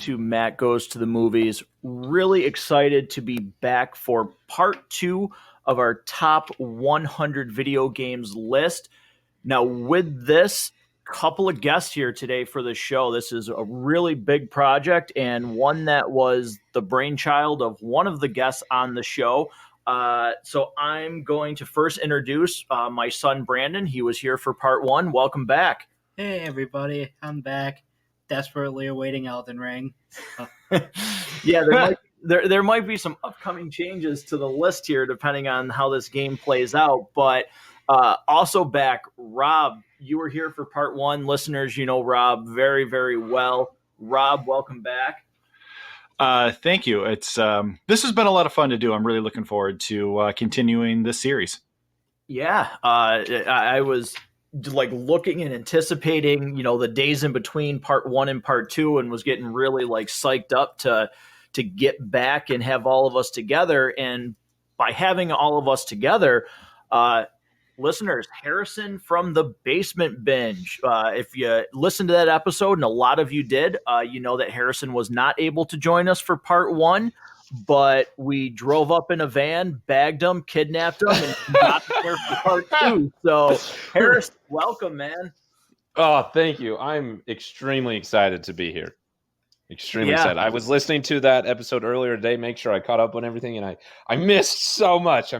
to Matt Goes to the Movies. Really excited to be back for part 2 of our top 100 video games list. Now, with this couple of guests here today for the show, this is a really big project and one that was the brainchild of one of the guests on the show. So I'm going to first introduce my son, Brandon. He was here for part 1. Welcome back. Hey, everybody. I'm back. Desperately awaiting Elden Ring. Yeah, there might be some upcoming changes to the list here depending on how this game plays out. But also back, Rob, you were here for part 1. Listeners, you know Rob very, very well. Rob, welcome back. Thank you. It's this has been a lot of fun to do. I'm really looking forward to continuing this series. Yeah, I was like looking and anticipating, the days in between part 1 and part 2, and was getting really like psyched up to get back and have all of us together. And by having all of us together, listeners, Harrison from the Basement Binge. If you listened to that episode, and a lot of you did, you know that Harrison was not able to join us for part 1. But we drove up in a van, bagged him, kidnapped him, and got him there for part 2. So, Harris, welcome, man. Oh, thank you. I'm extremely excited to be here. Extremely excited. I was listening to that episode earlier today, make sure I caught up on everything, and I missed so much.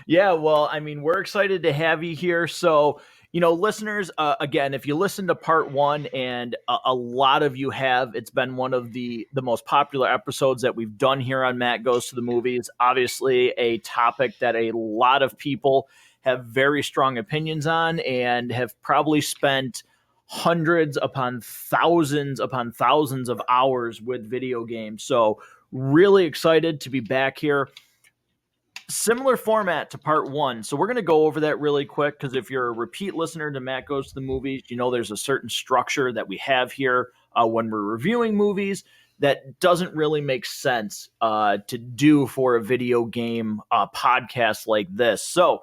Yeah, well, I mean, we're excited to have you here. So, listeners, again, if you listen to part 1, and a lot of you have, it's been one of the most popular episodes that we've done here on Matt Goes to the Movies. Obviously, a topic that a lot of people have very strong opinions on and have probably spent hundreds upon thousands of hours with video games. So really excited to be back here. Similar format to part 1. So we're going to go over that really quick, because if you're a repeat listener to Matt Goes to the Movies, there's a certain structure that we have here when we're reviewing movies that doesn't really make sense to do for a video game podcast like this. So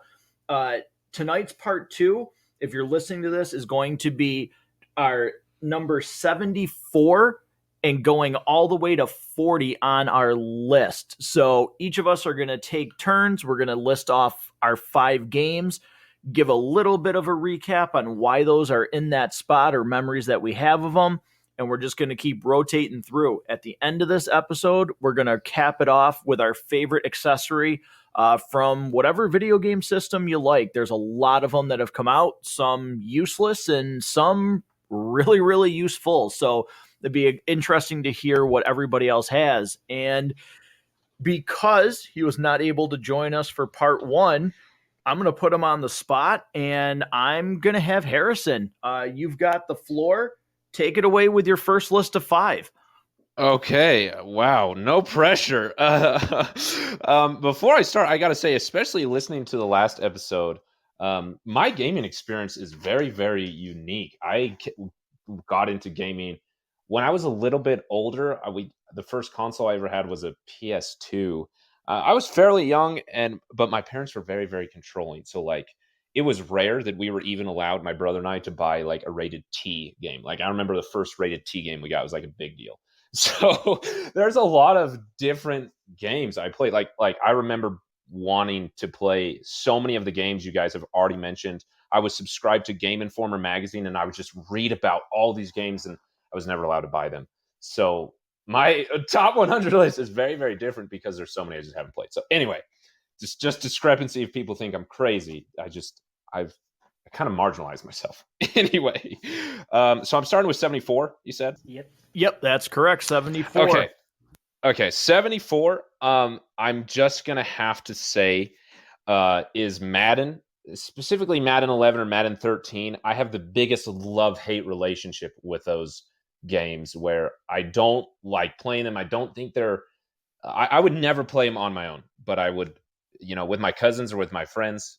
tonight's part 2, if you're listening to this, is going to be our number 74 and going all the way to 40 on our list. So each of us are going to take turns. We're going to list off our 5 games, give a little bit of a recap on why those are in that spot or memories that we have of them. And we're just going to keep rotating through. At the end of this episode, we're going to cap it off with our favorite accessory from whatever video game system you like. There's a lot of them that have come out, some useless and some really, really useful. So it'd be interesting to hear what everybody else has. And because he was not able to join us for part 1, I'm going to put him on the spot, and I'm going to have Harrison. You've got the floor. Take it away with your first list of 5. Okay. Wow. No pressure. Before I start, I got to say, especially listening to the last episode, my gaming experience is very, very unique. I got into gaming when I was a little bit older. The first console I ever had was a PS2. I was fairly young, but my parents were very, very controlling. So it was rare that we were even allowed, my brother and I, to buy like a rated T game. Like I remember the first rated T game we got was like a big deal. So there's a lot of different games I played. Like I remember wanting to play so many of the games you guys have already mentioned. I was subscribed to Game Informer magazine, and I would just read about all these games, and I was never allowed to buy them. So my top 100 list is very, very different because there's so many I just haven't played. So anyway, just discrepancy. If people think I'm crazy, I kind of marginalized myself. Anyway, so I'm starting with 74, you said? Yep, that's correct. 74. Okay, 74. I'm just going to have to say is Madden, specifically Madden 11 or Madden 13. I have the biggest love-hate relationship with those games where I don't like playing them. I don't think I would never play them on my own, but I would, with my cousins or with my friends,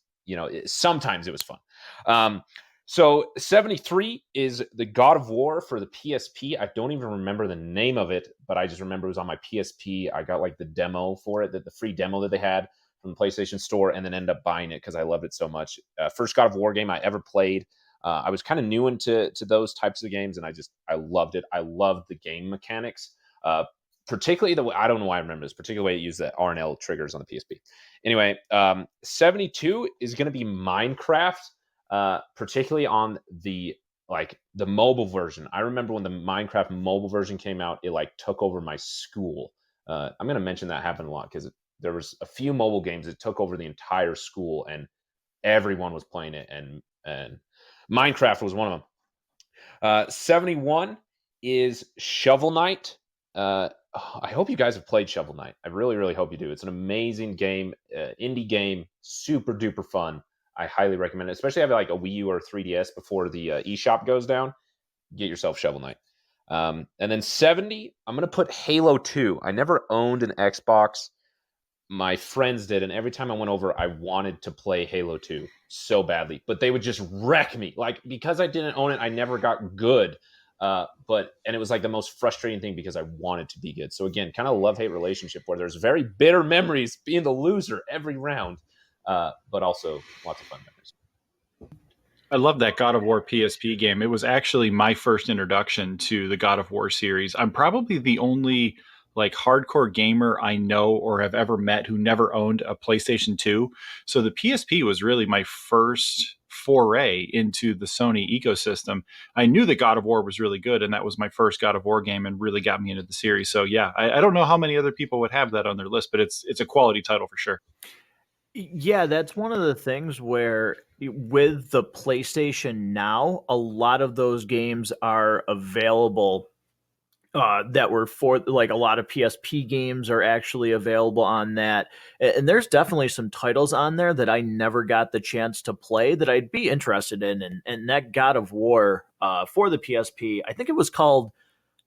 sometimes it was fun. So 73 is the God of War for the PSP. I don't even remember the name of it, but I just remember it was on my PSP. I got like the demo for it, the free demo that they had from the PlayStation Store, and then ended up buying it because I loved it so much. First God of War game I ever played. I was kind of new into those types of games, and I loved it. I loved the game mechanics, particularly the way, I don't know why I remember this, particularly the way it used the R&L triggers on the PSP. Anyway, 72 is going to be Minecraft, particularly on the mobile version. I remember when the Minecraft mobile version came out, it like took over my school. I'm going to mention that happened a lot because there was a few mobile games that took over the entire school, and everyone was playing it, and Minecraft was one of them. 71 is Shovel Knight. I hope you guys have played Shovel Knight. I really, really hope you do. It's an amazing game, indie game, super duper fun. I highly recommend it, especially if you have like a Wii U or 3DS before the eShop goes down. Get yourself Shovel Knight. And then 70, I'm going to put Halo 2. I never owned an Xbox. My friends did, and every time I went over, I wanted to play Halo 2 so badly, but they would just wreck me. Like, because I didn't own it, I never got good. And it was like the most frustrating thing because I wanted to be good. So again, kind of love-hate relationship where there's very bitter memories being the loser every round, but also lots of fun memories. I love that God of War PSP game. It was actually my first introduction to the God of War series. I'm probably the only like hardcore gamer I know or have ever met who never owned a PlayStation 2. So the PSP was really my first foray into the Sony ecosystem. I knew that God of War was really good, and that was my first God of War game and really got me into the series. So yeah, I don't know how many other people would have that on their list, but it's a quality title for sure. Yeah, that's one of the things where with the PlayStation Now, a lot of those games are available that were for like a lot of PSP games are actually available on that. And there's definitely some titles on there that I never got the chance to play that I'd be interested in. And that God of War for the PSP, I think it was called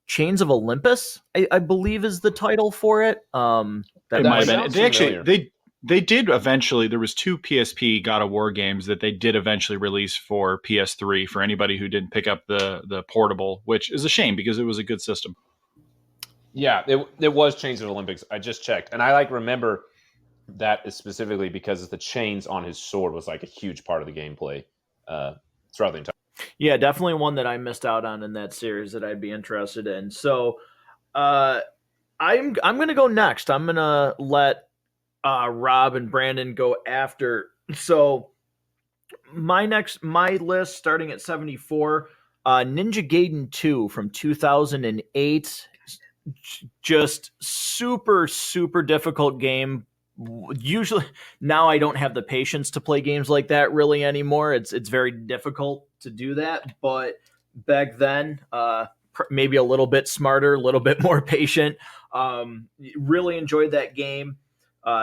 Chains of Olympus, I believe is the title for it. That It might have sounds been. They actually familiar. they did eventually. There was 2 PSP God of War games that they did eventually release for PS3 for anybody who didn't pick up the portable, which is a shame because it was a good system. Yeah, it was Chains of the Olympics. I just checked, and I like remember that is specifically because the chains on his sword was like a huge part of the gameplay throughout the entire. Yeah, definitely one that I missed out on in that series that I'd be interested in. So uh, I'm gonna go next. I'm gonna let Rob and Brandon go after. So my list starting at 74, Ninja Gaiden 2 from 2008. Just super difficult game. Usually now I don't have the patience to play games like that really anymore. It's very difficult to do that, but back then maybe a little bit smarter, a little bit more patient. Really enjoyed that game.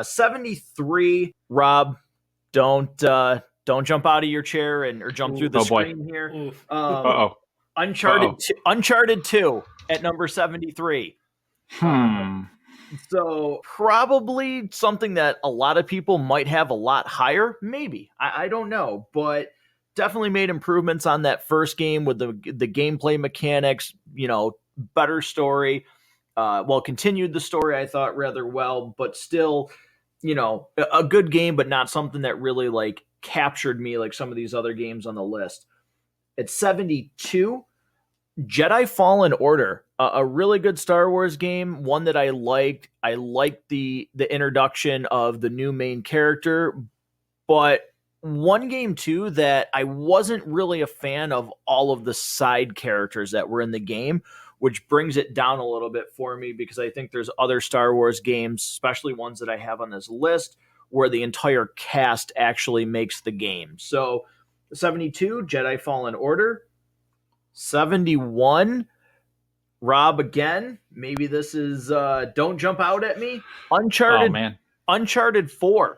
73, Rob, don't jump out of your chair or jump through the Oh, boy. screen here. Oof. Uh-oh. Uncharted 2 at number 73. So probably something that a lot of people might have a lot higher. Maybe. I don't know. But definitely made improvements on that first game with the gameplay mechanics, better story. Continued the story, I thought, rather well, but still, a good game, but not something that really like captured me like some of these other games on the list. At 72, Jedi Fallen Order, a really good Star Wars game, one that I liked. I liked the introduction of the new main character, but one game too that I wasn't really a fan of all of the side characters that were in the game, which brings it down a little bit for me because I think there's other Star Wars games, especially ones that I have on this list, where the entire cast actually makes the game. So 72, Jedi Fallen Order. 71, Rob again. Maybe this is don't jump out at me. Oh man. Uncharted 4.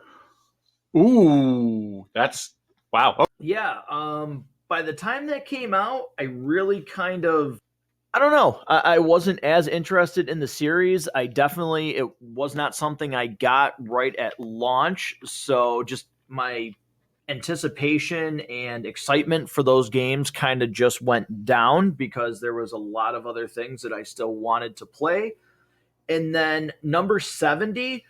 Ooh, that's wow. Oh. Yeah, by the time that came out, I really kind of I don't know. I wasn't as interested in the series. It was not something I got right at launch. So just my anticipation and excitement for those games kind of just went down because there was a lot of other things that I still wanted to play. And then number 70,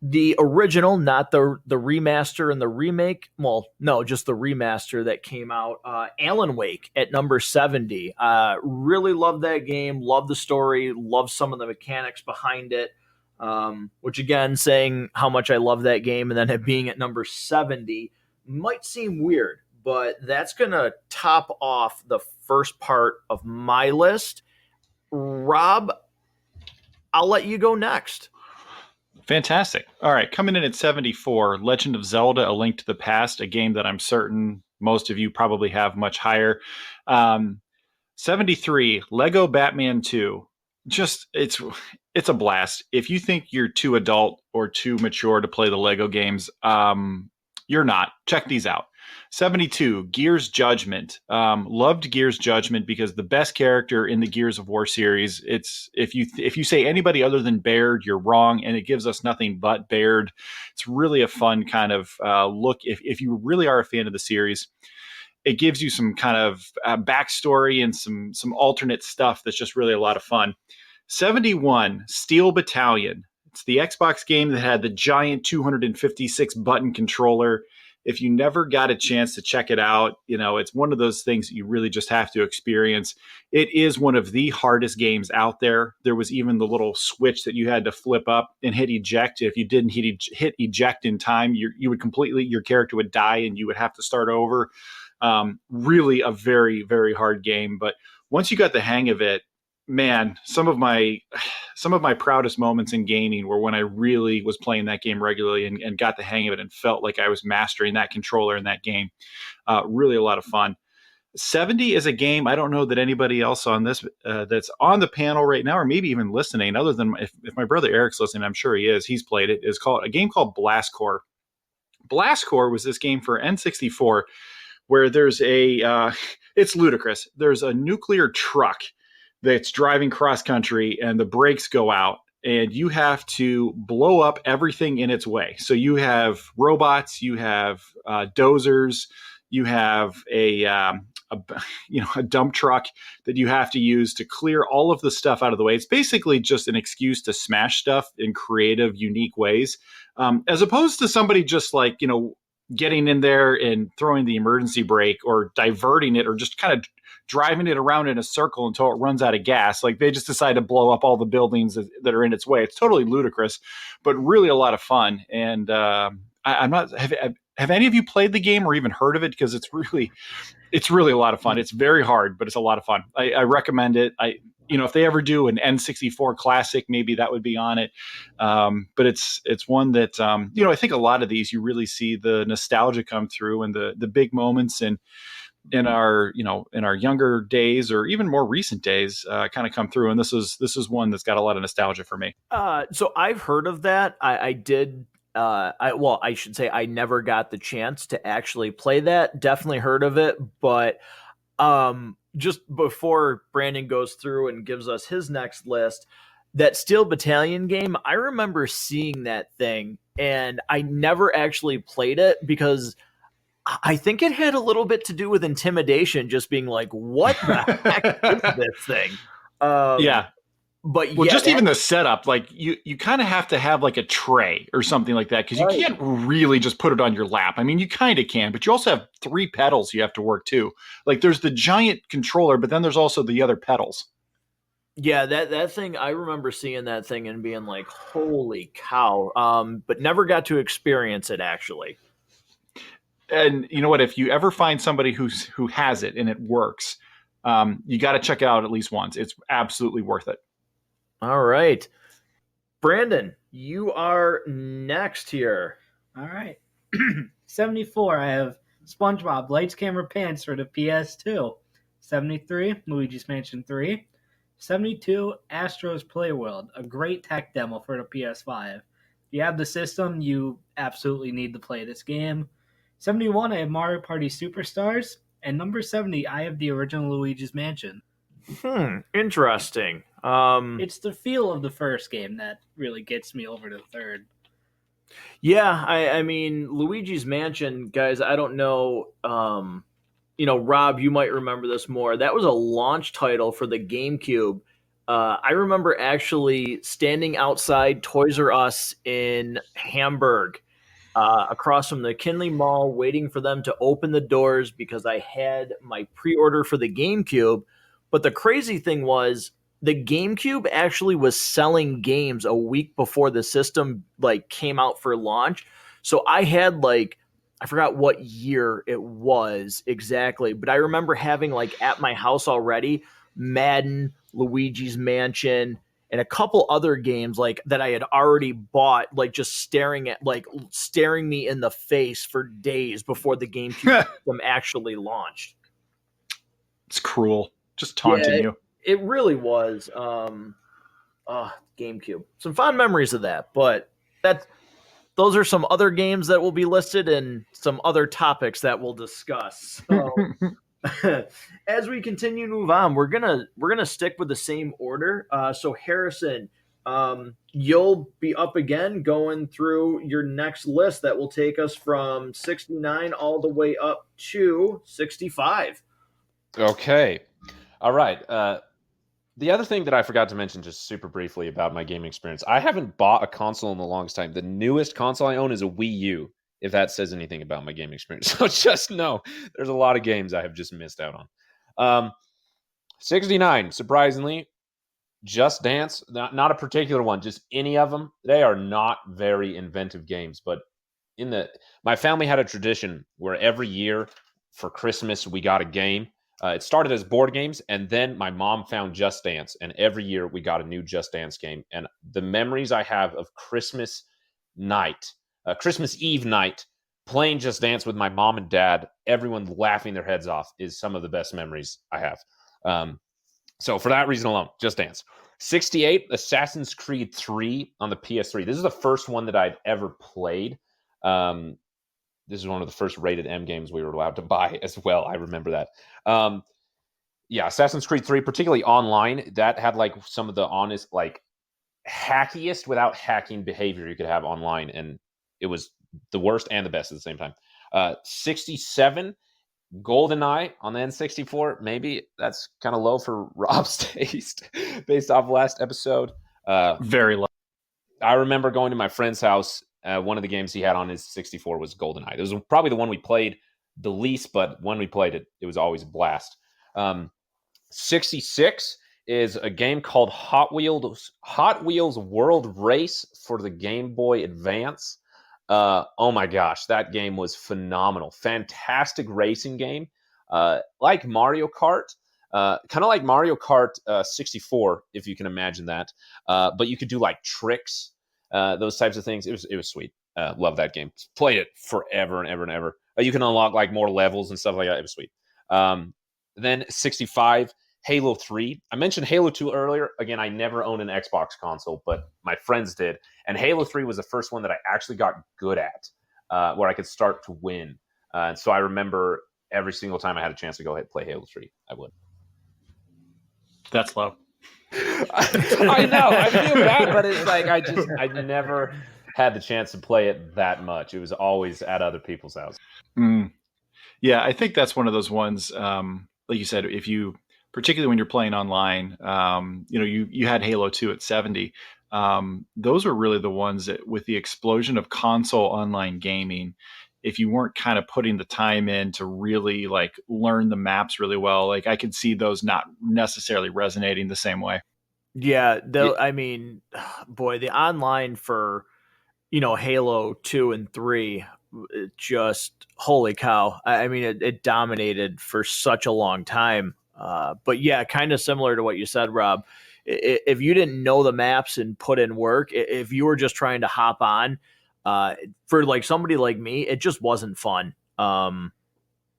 the original, not the remaster and the remake. Well, no, just the remaster that came out. Alan Wake at number 70. Really love that game. Love the story. Love some of the mechanics behind it. Which again, saying how much I love that game and then it being at number 70 might seem weird, but that's gonna top off the first part of my list. Rob, I'll let you go next. Fantastic. All right, coming in at 74, Legend of Zelda: A Link to the Past, a game that I'm certain most of you probably have much higher. 73, Lego Batman 2. Just it's a blast. If you think you're too adult or too mature to play the Lego games, you're not. Check these out. 72, Gears Judgment. Loved Gears Judgment because the best character in the Gears of War series. It's if you say anybody other than Baird, you're wrong, and it gives us nothing but Baird. It's really a fun kind of look. If you really are a fan of the series, it gives you some kind of backstory and some alternate stuff that's just really a lot of fun. 71, Steel Battalion. It's the Xbox game that had the giant 256 button controller. If you never got a chance to check it out, it's one of those things that you really just have to experience. It is one of the hardest games out there. There was even the little switch that you had to flip up and hit eject. If you didn't hit eject in time, your character would die and you would have to start over. Really a very, very hard game. But once you got the hang of it, man, some of my proudest moments in gaming were when I really was playing that game regularly and got the hang of it and felt like I was mastering that controller in that game. Really a lot of fun. 70 is a game I don't know that anybody else on this that's on the panel right now or maybe even listening, other than if my brother Eric's listening, I'm sure he is. He's played it. Is called a game called Blast Corps. Blast Corps was this game for N64 where there's it's ludicrous. There's a nuclear truck that's driving cross country and the brakes go out and you have to blow up everything in its way. So you have robots, you have dozers, you have a dump truck that you have to use to clear all of the stuff out of the way. It's basically just an excuse to smash stuff in creative, unique ways, as opposed to somebody just getting in there and throwing the emergency brake or diverting it or just kind of driving it around in a circle until it runs out of gas. Like they just decide to blow up all the buildings that are in its way. It's totally ludicrous, but really a lot of fun. And I'm not, have any of you played the game or even heard of it? Because it's really a lot of fun. It's very hard, but it's a lot of fun. I recommend it. If they ever do an N64 classic, maybe that would be on it. But it's one that, I think a lot of these, you really see the nostalgia come through and the big moments in our younger days or even more recent days kind of come through. And this is one that's got a lot of nostalgia for me. So I've heard of that. I did. I should say I never got the chance to actually play that. Definitely heard of it, but just before Brandon goes through and gives us his next list, that Steel Battalion game, I remember seeing that thing and I never actually played it because I think it had a little bit to do with intimidation, just being like, what the heck is this thing? Yeah. But well, just even the setup, like you kind of have to have like a tray or something like that because you can't really just put it on your lap. I mean, you kind of can, but you also have 3 pedals you have to work too. Like there's the giant controller, but then there's also the other pedals. Yeah, that thing, I remember seeing that thing and being like, holy cow. But never got to experience it actually. And you know what? If you ever find somebody who has it and it works, you got to check it out at least once. It's absolutely worth it. All right. Brandon, you are next here. All right. 74, I have SpongeBob Lights, Camera, Pants for the PS2. 73, Luigi's Mansion 3. 72, Astro's Playworld, a great tech demo for the PS5. If you have the system, you absolutely need to play this game. 71, I have Mario Party Superstars. And number 70, I have the original Luigi's Mansion. Interesting. It's the feel of the first game that really gets me over to the third. Yeah, I mean, Luigi's Mansion, guys, I don't know. Rob, you might remember this more. That was a launch title for the GameCube. I remember actually standing outside Toys R Us in Hamburg, across from the Kinley Mall, waiting for them to open the doors because I had my pre-order for the GameCube. But the crazy thing was, the GameCube actually was selling games a week before the system like came out for launch. So I had like, I forgot what year it was exactly, but I remember having like at my house already Madden, Luigi's Mansion, and a couple other games like that I had already bought, like just staring me in the face for days before the GameCube system actually launched. It's cruel, just Yeah, taunting you. it really was. GameCube. Some fond memories of that, but those are some other games that will be listed and some other topics that we'll discuss. So as we continue to move on, we're gonna stick with the same order. So Harrison, you'll be up again going through your next list that will take us from 69 all the way up to 65. Okay. All right. The other thing that I forgot to mention just super briefly about my gaming experience, I haven't bought a console in the longest time. The newest console I own is a Wii U, if that says anything about my gaming experience. So just know there's a lot of games I have just missed out on. 69, surprisingly, Just Dance, not a particular one, just any of them. They are not very inventive games, but my family had a tradition where every year for Christmas we got a game. It started as board games, and then my mom found Just Dance, and every year we got a new Just Dance game. And the memories I have of Christmas Eve night, playing Just Dance with my mom and dad, everyone laughing their heads off, is some of the best memories I have. So for that reason alone, Just Dance. 68, Assassin's Creed 3 on the PS3. This is the first one that I'd ever played. This is one of the first rated M games we were allowed to buy as well. I remember that. Yeah, Assassin's Creed 3, particularly online, that had like some of the honest, like hackiest without hacking behavior you could have online. And it was the worst and the best at the same time. 67, GoldenEye on the N64. Maybe that's kind of low for Rob's taste based off last episode. Very low. I remember going to my friend's house. One of the games he had on his 64 was GoldenEye. It was probably the one we played the least, but when we played it, it was always a blast. 66 is a game called Hot Wheels World Race for the Game Boy Advance. Oh my gosh, that game was phenomenal. Fantastic racing game. Like Mario Kart. Kind of like Mario Kart 64, if you can imagine that. But you could do like tricks, those types of things. It was sweet. Love that game. Played it forever and ever and ever. You can unlock like more levels and stuff like that. It was sweet. Then 65, Halo 3. I mentioned Halo 2 earlier. Again, I never owned an Xbox console, but my friends did. And Halo 3 was the first one that I actually got good at, where I could start to win. And so I remember every single time I had a chance to go ahead and play Halo 3, I would. That's low. I know. I feel bad, but it's like I never had the chance to play it that much. It was always at other people's houses. Yeah, I think that's one of those ones. Like you said, if you, particularly when you're playing online, you had Halo 2 at 70. Those are really the ones that, with the explosion of console online gaming, if you weren't kind of putting the time in to really like learn the maps really well, like I could see those not necessarily resonating the same way. Yeah, I mean, boy, the online for Halo 2 and 3, it just holy cow. I mean, it dominated for such a long time. But yeah, kind of similar to what you said, Rob. If you didn't know the maps and put in work, if you were just trying to hop on, for like somebody like me, it just wasn't fun.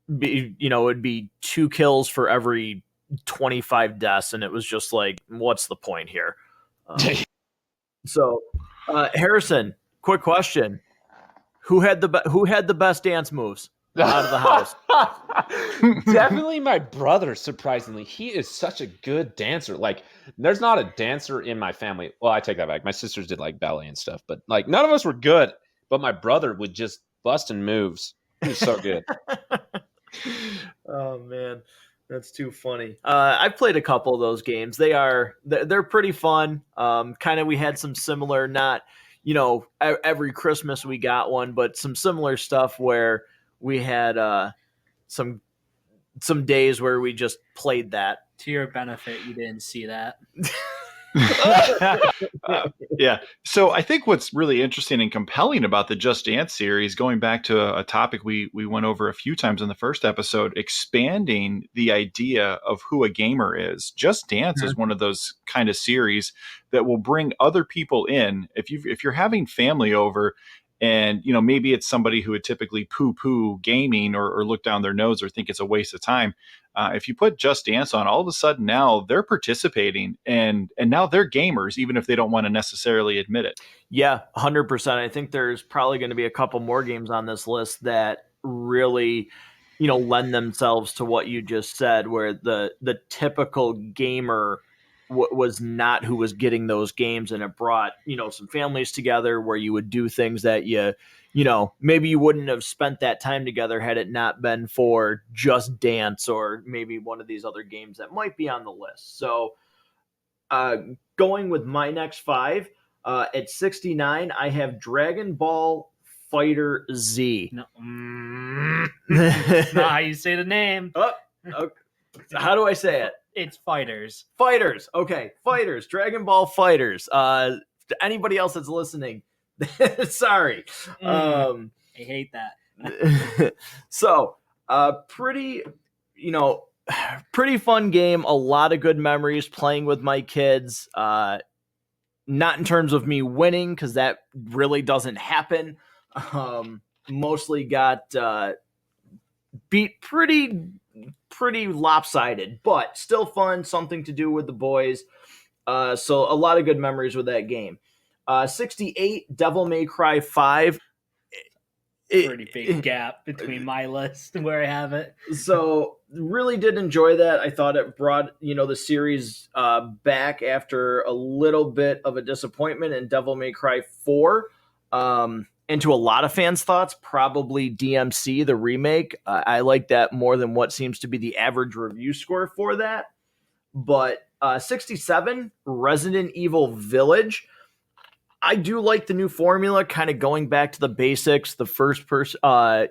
It'd be 2 kills for every 25 deaths, and it was just like, what's the point here? So, Harrison, quick question: Who had the best dance moves out of the house? Definitely my brother, surprisingly. He is such a good dancer. Like, there's not a dancer in my family. Well, I take that back. My sisters did like ballet and stuff, but like none of us were good. But my brother would just bust in moves. He was so good. Oh man. That's too funny. I've played a couple of those games. They're pretty fun. Kind of, we had some similar, not every Christmas we got one, but some similar stuff where we had some days where we just played that. To your benefit, you didn't see that. Yeah. So I think what's really interesting and compelling about the Just Dance series, going back to a topic we went over a few times in the first episode, expanding the idea of who a gamer is. Just Dance is one of those kind of series that will bring other people in. If you're having family over, and maybe it's somebody who would typically poo-poo gaming or look down their nose or think it's a waste of time. If you put Just Dance on, all of a sudden now they're participating and now they're gamers, even if they don't want to necessarily admit it. Yeah, 100%. I think there's probably going to be a couple more games on this list that really, lend themselves to what you just said, where the typical gamer was not who was getting those games, and it brought some families together where you would do things that maybe you wouldn't have spent that time together had it not been for Just Dance or maybe one of these other games that might be on the list. So going with my next 5, at 69 I have Dragon Ball Fighter Z. No. That's not how you say the name. Okay. How do I say it? It's Fighters. Fighters. Okay. Fighters. Dragon Ball Fighters. To anybody else that's listening, sorry. I hate that. So, pretty fun game. A lot of good memories playing with my kids. Not in terms of me winning, because that really doesn't happen. Mostly got beat pretty lopsided, but still fun, something to do with the boys. So a lot of good memories with that game. 68, Devil May Cry 5. Pretty big gap between my list and where I have it. So really did enjoy that. I thought it brought the series back after a little bit of a disappointment in Devil May Cry 4. And to a lot of fans' thoughts, probably DMC, the remake. I like that more than what seems to be the average review score for that. But 67, Resident Evil Village. I do like the new formula, kind of going back to the basics, the first person, the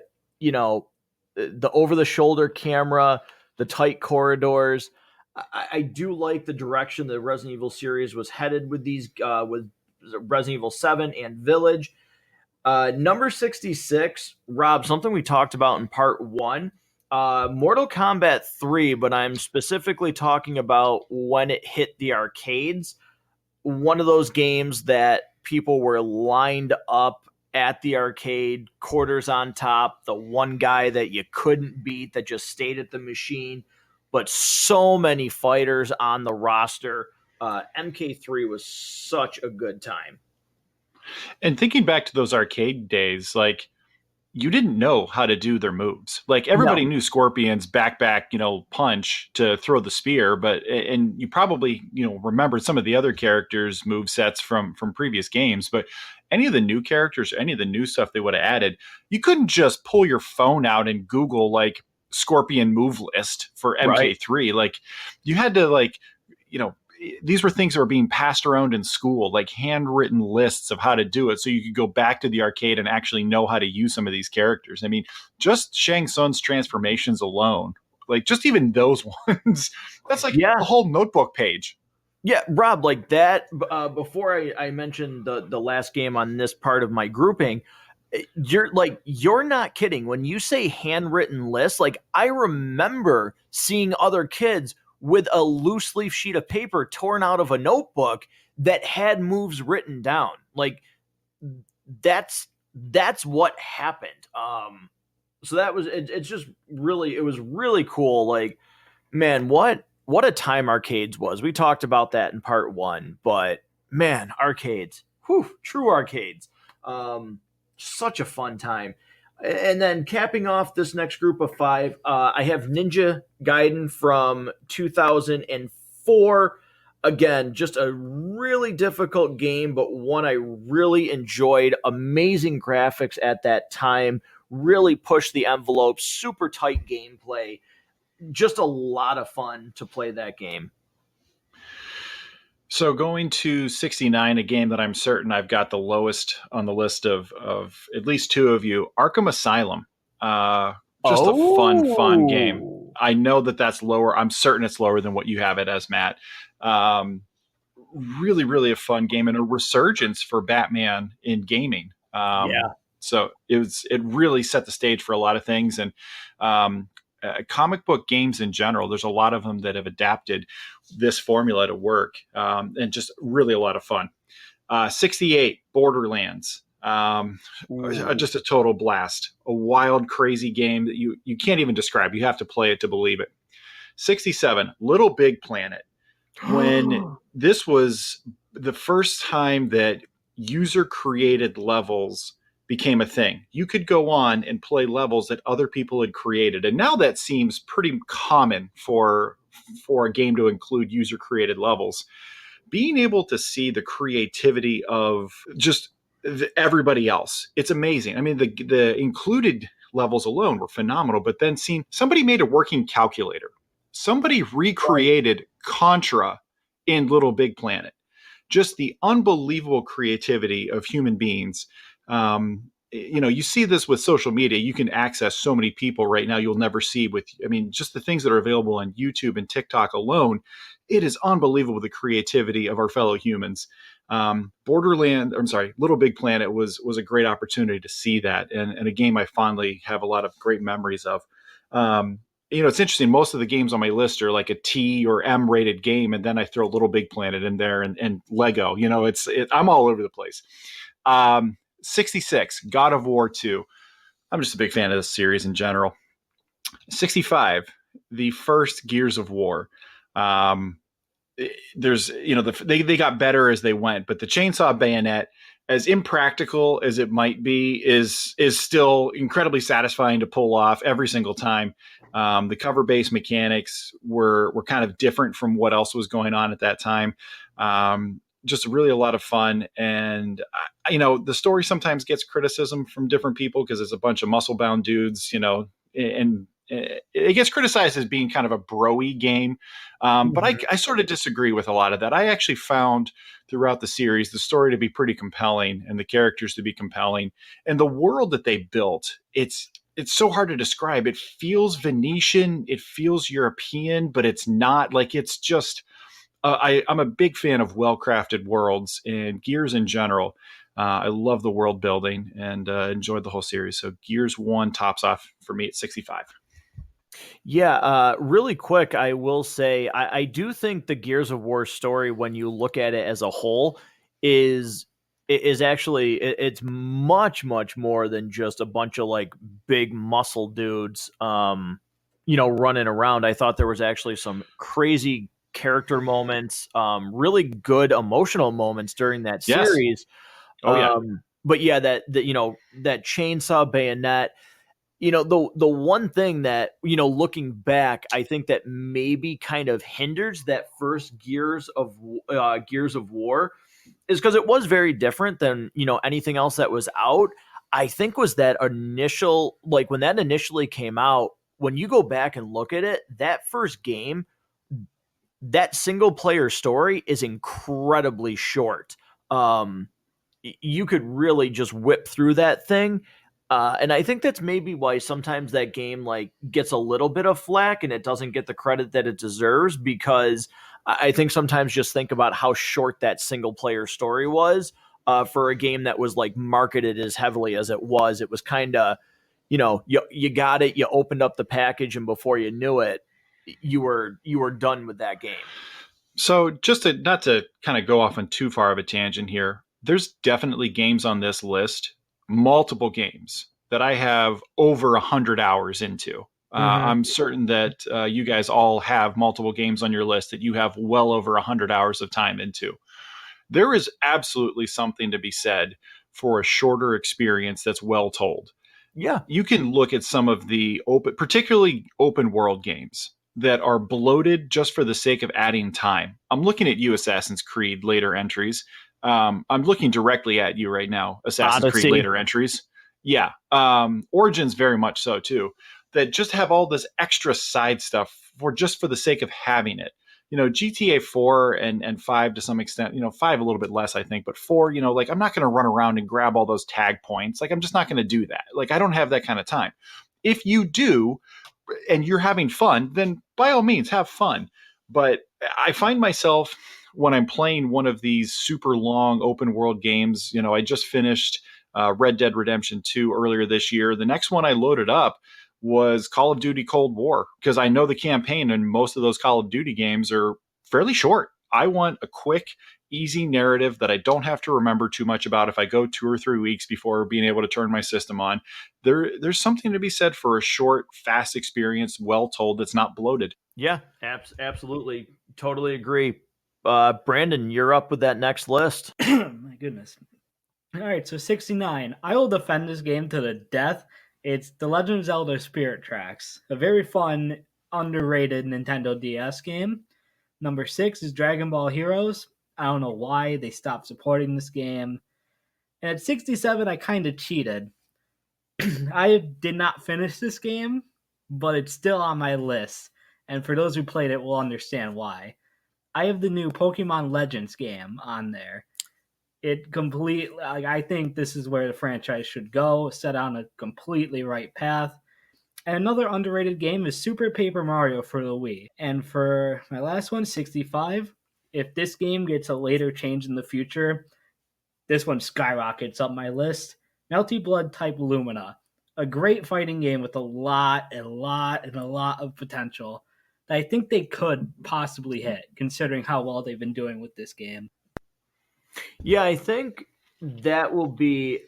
over-the-shoulder camera, the tight corridors. I do like the direction the Resident Evil series was headed with these, with Resident Evil 7 and Village. Number 66, Rob, something we talked about in part 1, Mortal Kombat 3, but I'm specifically talking about when it hit the arcades. One of those games that people were lined up at the arcade, quarters on top, the one guy that you couldn't beat that just stayed at the machine, but so many fighters on the roster. MK3 was such a good time. And thinking back to those arcade days, like, you didn't know how to do their moves. Like, everybody knew Scorpion's back, punch to throw the spear, and you probably, remembered some of the other characters' move sets from previous games, but any of the new characters, any of the new stuff they would have added, you couldn't just pull your phone out and Google like Scorpion move list for MK3. Right. Like, you had to these were things that were being passed around in school, like handwritten lists of how to do it. So you could go back to the arcade and actually know how to use some of these characters. I mean, just Shang Tsung's transformations alone, like just even those ones, that's like a whole notebook page. Yeah, Rob, like that, before I mentioned the last game on this part of my grouping, you're not kidding. When you say handwritten lists, like, I remember seeing other kids with a loose leaf sheet of paper torn out of a notebook that had moves written down. Like, that's what happened. So that was, it's just really, it was really cool. Like, man, what a time arcades was. We talked about that in part 1, but man, arcades, true arcades. Such a fun time. And then capping off this next group of 5, I have Ninja Gaiden from 2004. Again, just a really difficult game, but one I really enjoyed. Amazing graphics at that time. Really pushed the envelope. Super tight gameplay. just a lot of fun to play that game. So going to 69, a game that I'm certain I've got the lowest on the list of at least two of you, Arkham Asylum. Just a fun game. I know that's lower. I'm certain it's lower than what you have it as, Matt. Really, really a fun game and a resurgence for Batman in gaming. So it really set the stage for a lot of things. And comic book games in general, there's a lot of them that have adapted this formula to work, and just really a lot of fun. 68, Borderlands. Just a total blast. A wild, crazy game that you can't even describe. You have to play it to believe it. 67, Little Big Planet. When this was the first time that user-created levels became a thing. You could go on and play levels that other people had created. And now that seems pretty common for a game to include user-created levels. Being able to see the creativity of just everybody else, it's amazing. I mean, the included levels alone were phenomenal, but then seeing somebody made a working calculator. Somebody recreated Contra in Little Big Planet. Just the unbelievable creativity of human beings. You see this with social media. You can access so many people right now you'll never see just the things that are available on YouTube and TikTok alone. It is unbelievable, the creativity of our fellow humans. Little Big Planet was a great opportunity to see that, and a game I fondly have a lot of great memories of. It's interesting. Most of the games on my list are like a T or M rated game, and then I throw Little Big Planet in there and Lego. I'm all over the place. 66, God of War 2. I'm just a big fan of this series in general. 65, the first Gears of War. They got better as they went, but the chainsaw bayonet, as impractical as it might be, is still incredibly satisfying to pull off every single time. The cover-based mechanics were kind of different from what else was going on at that time. Just really a lot of fun. And, the story sometimes gets criticism from different people because it's a bunch of muscle-bound dudes, and it gets criticized as being kind of a bro-y game. But I sort of disagree with a lot of that. I actually found throughout the series the story to be pretty compelling and the characters to be compelling. And the world that they built, it's so hard to describe. It feels Venetian, it feels European, but it's not. Like, it's just I'm a big fan of well-crafted worlds and Gears in general. I love the world building and enjoyed the whole series. So Gears 1 tops off for me at 65. Yeah, really quick, I will say I do think the Gears of War story, when you look at it as a whole, is actually it's much more than just a bunch of like big muscle dudes, running around. I thought there was actually some crazy character moments, really good emotional moments during that series. Oh yeah. But yeah, that chainsaw bayonet. The one thing that, looking back, I think that maybe kind of hinders that first Gears of War is because it was very different than, anything else that was out. I think was that initial, like when that initially came out, when you go back and look at it, that first game, that single player story is incredibly short. You could really just whip through that thing. And I think that's maybe why sometimes that game like gets a little bit of flack and it doesn't get the credit that it deserves, because I think sometimes just think about how short that single player story was for a game that was like marketed as heavily as it was. It was kind of, you got it, you opened up the package, and before you knew it, you were done with that game. So just not to kind of go off on too far of a tangent here, there's definitely games on this list, multiple games that I have over 100 hours into. I'm certain that you guys all have multiple games on your list that you have well over 100 hours of time into. There is absolutely something to be said for a shorter experience that's well told. Yeah. You can look at some of the particularly open world games that are bloated just for the sake of adding time. I'm looking at you, Assassin's Creed later entries. I'm looking directly at you right now, Assassin's Creed later entries. Yeah. Origins very much so too. that just have all this extra side stuff for the sake of having it. GTA 4 and 5 to some extent, 5 a little bit less, I think, but 4, like I'm not going to run around and grab all those tag points. Like I'm just not going to do that. Like I don't have that kind of time. If you do and you're having fun, then by all means have fun. But I find myself when I'm playing one of these super long open world games, I just finished Red Dead Redemption 2 earlier this year. The next one I loaded up was Call of Duty Cold War because I know the campaign and most of those Call of Duty games are fairly short. I want a quick, easy narrative that I don't have to remember too much about if I go 2 or 3 weeks before being able to turn my system on. There's something to be said for a short, fast experience, well told, that's not bloated. Yeah, absolutely. Totally agree. Brandon, you're up with that next list. My goodness. All right, so 69. I will defend this game to the death. It's The Legend of Zelda Spirit Tracks, a very fun, underrated Nintendo DS game. Number 6 is Dragon Ball Heroes. I don't know why they stopped supporting this game. And at 67, I kind of cheated. I did not finish this game, but it's still on my list. And for those who played it will understand why. I have the new Pokemon Legends game on there. I think this is where the franchise should go, set on a completely right path. And another underrated game is Super Paper Mario for the Wii. And for my last one, 65, if this game gets a later change in the future, this one skyrockets up my list. Melty Blood Type Lumina. A great fighting game with a lot of potential that I think they could possibly hit, considering how well they've been doing with this game. Yeah, I think that will be,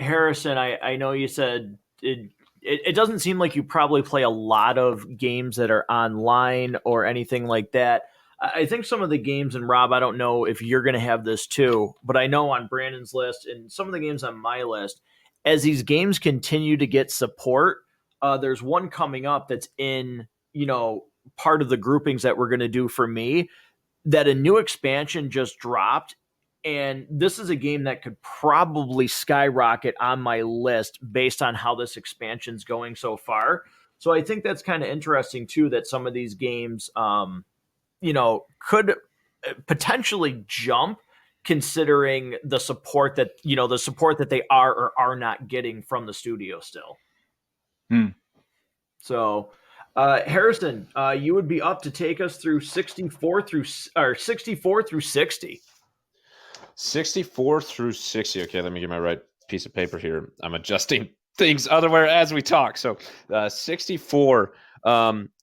Harrison, I know you said it doesn't seem like you probably play a lot of games that are online or anything like that. I think some of the games, and Rob, I don't know if you're going to have this too, but I know on Brandon's list and some of the games on my list, as these games continue to get support, there's one coming up that's in, part of the groupings that we're going to do for me, that a new expansion just dropped. And this is a game that could probably skyrocket on my list based on how this expansion's going so far. So I think that's kind of interesting too, that some of these games, could potentially jump considering the support that they are or are not getting from the studio still. So, Harrison, you would be up to take us through 64 through 60. 64 through 60. Okay, let me get my right piece of paper here. I'm adjusting things otherwhere as we talk. So 64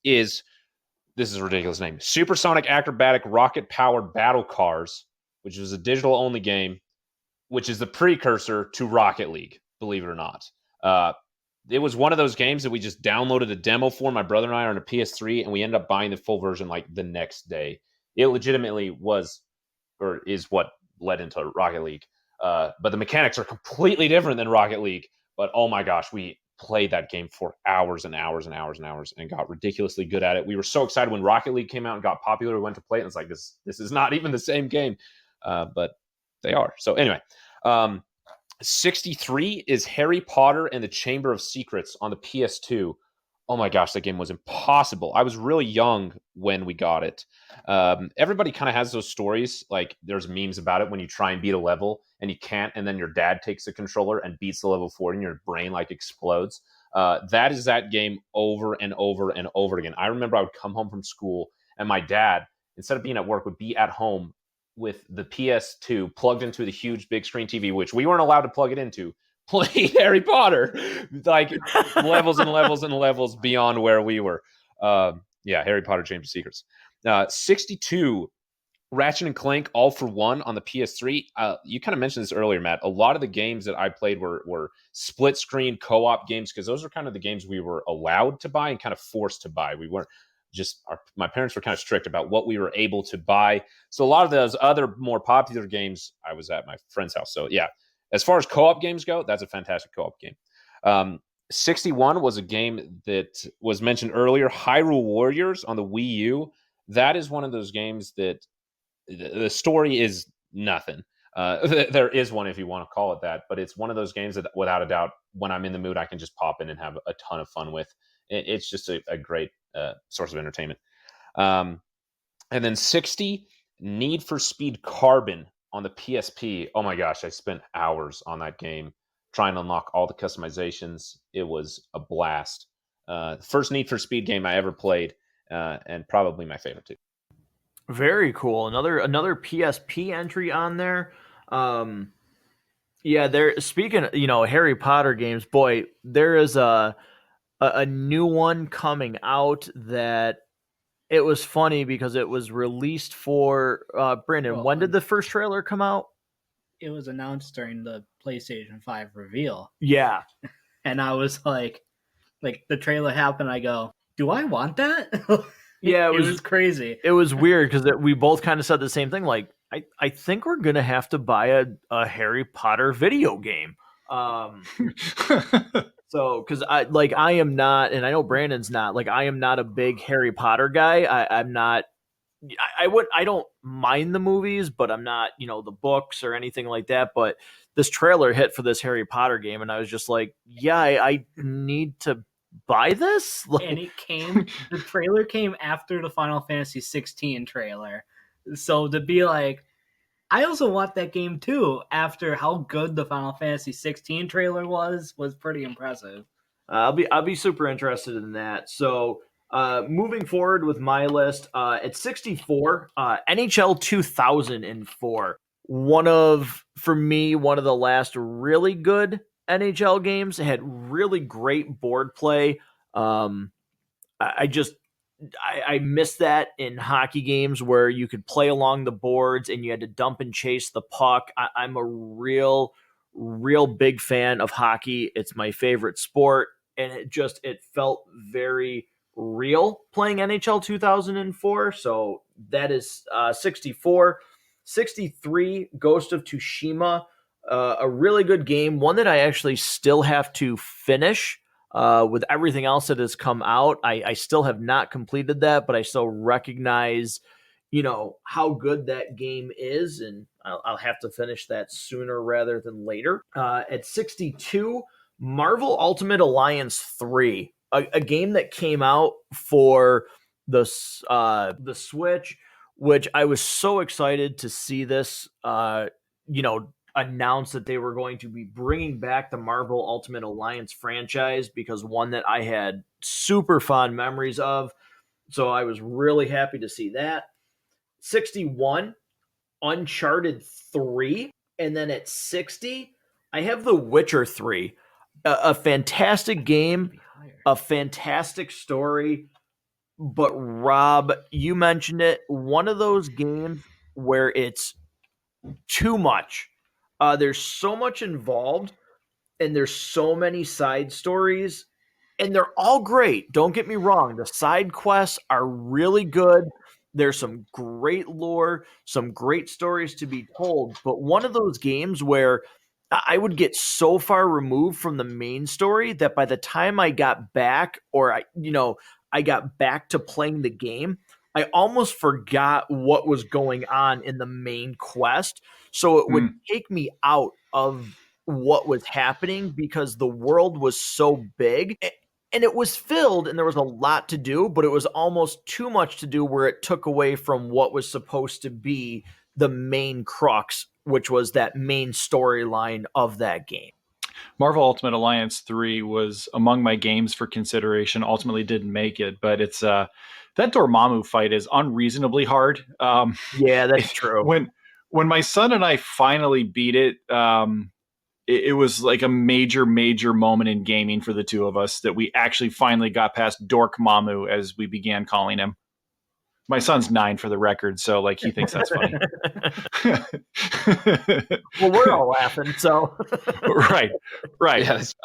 is, this is a ridiculous name, Supersonic Acrobatic Rocket Powered Battle Cars, which is a digital only game, which is the precursor to Rocket League, believe it or not. It was one of those games that we just downloaded a demo for. My brother and I are on a PS3, and we ended up buying the full version like the next day. It legitimately was, or is what led into Rocket League. But the mechanics are completely different than Rocket League. But oh my gosh, we played that game for hours and hours and hours and hours and got ridiculously good at it. We were so excited when Rocket League came out and got popular. We went to play it, and it's like, this is not even the same game. But they are. So anyway, 63 is Harry Potter and the Chamber of Secrets on the PS2. Oh my gosh, that game was impossible. I was really young when we got it. Everybody kind of has those stories. Like there's memes about it when you try and beat a level and you can't, and then your dad takes the controller and beats the level for you and your brain like explodes. That is that game over and over and over again. I remember I would come home from school and my dad, instead of being at work, would be at home with the PS2 plugged into the huge big screen TV, which we weren't allowed to plug it into, playing Harry Potter, like levels and levels and levels beyond where we were. Harry Potter Chamber of Secrets. 62, Ratchet and Clank All for One on the PS3. You kind of mentioned this earlier, Matt. A lot of the games that I played were split screen co-op games because those are kind of the games we were allowed to buy and kind of forced to buy. We weren't just, my parents were kind of strict about what we were able to buy. So a lot of those other more popular games, I was at my friend's house. So yeah, as far as co-op games go, that's a fantastic co-op game. 61 was a game that was mentioned earlier, Hyrule Warriors on the Wii U. That is one of those games that the story is nothing. There is one if you want to call it that, but it's one of those games that without a doubt, when I'm in the mood, I can just pop in and have a ton of fun with. It's just a great source of entertainment. And then 60, Need for Speed Carbon on the PSP. Oh my gosh, I spent hours on that game trying to unlock all the customizations. It was a blast. First Need for Speed game I ever played, and probably my favorite too. Very cool. Another PSP entry on there. Yeah, there. Speaking, Harry Potter games. Boy, there is a new one coming out that it was funny because it was released for Brandon. Well, When did the first trailer come out? It was announced during the PlayStation 5 reveal, Yeah, and I was like the trailer happened. I go, do I want that? yeah. It was crazy. It was weird because we both kind of said the same thing. Like, I think we're gonna have to buy a Harry Potter video game. So, because I am not, and I know Brandon's not. Like, I am not a big Harry Potter guy. I'm not. I don't mind the movies, but I'm not, the books or anything like that. But this trailer hit for this Harry Potter game, and I was just like, yeah, I need to buy this. And the trailer came after the Final Fantasy 16 trailer. So to be like, I also want that game too, after how good the Final Fantasy 16 trailer was pretty impressive. I'll be super interested in that. So moving forward with my list, at 64, NHL 2004. For me, one of the last really good NHL games. It had really great board play. I just I miss that in hockey games where you could play along the boards and you had to dump and chase the puck. I'm a real big fan of hockey. It's my favorite sport, and it felt very real playing NHL 2004. So that is 64. 63, Ghost of Tsushima, a really good game, one that I actually still have to finish. With everything else that has come out, I still have not completed that, but I still recognize, how good that game is, and I'll have to finish that sooner rather than later. At 62, Marvel Ultimate Alliance 3, a game that came out for the Switch, which I was so excited to see this, announced that they were going to be bringing back the Marvel Ultimate Alliance franchise, because one that I had super fond memories of. So I was really happy to see that. 61, Uncharted 3. And then at 60, I have The Witcher 3. A fantastic game, a fantastic story. But Rob, you mentioned it. One of those games where it's too much. There's so much involved, and there's so many side stories, and they're all great. Don't get me wrong. The side quests are really good. There's some great lore, some great stories to be told. But one of those games where I would get so far removed from the main story that by the time I got back, or I got back to playing the game, I almost forgot what was going on in the main quest. So it would take me out of what was happening because the world was so big and it was filled and there was a lot to do, but it was almost too much to do where it took away from what was supposed to be the main crux, which was that main storyline of that game. Marvel Ultimate Alliance 3 was among my games for consideration. Ultimately didn't make it, but it's that Dormammu fight is unreasonably hard. Yeah, that's true. When my son and I finally beat it, it was like a major moment in gaming for the two of us that we actually finally got past Dorkmamu, as we began calling him. My son's 9 for the record, so like he thinks that's funny. Well, we're all laughing, so right. Yes.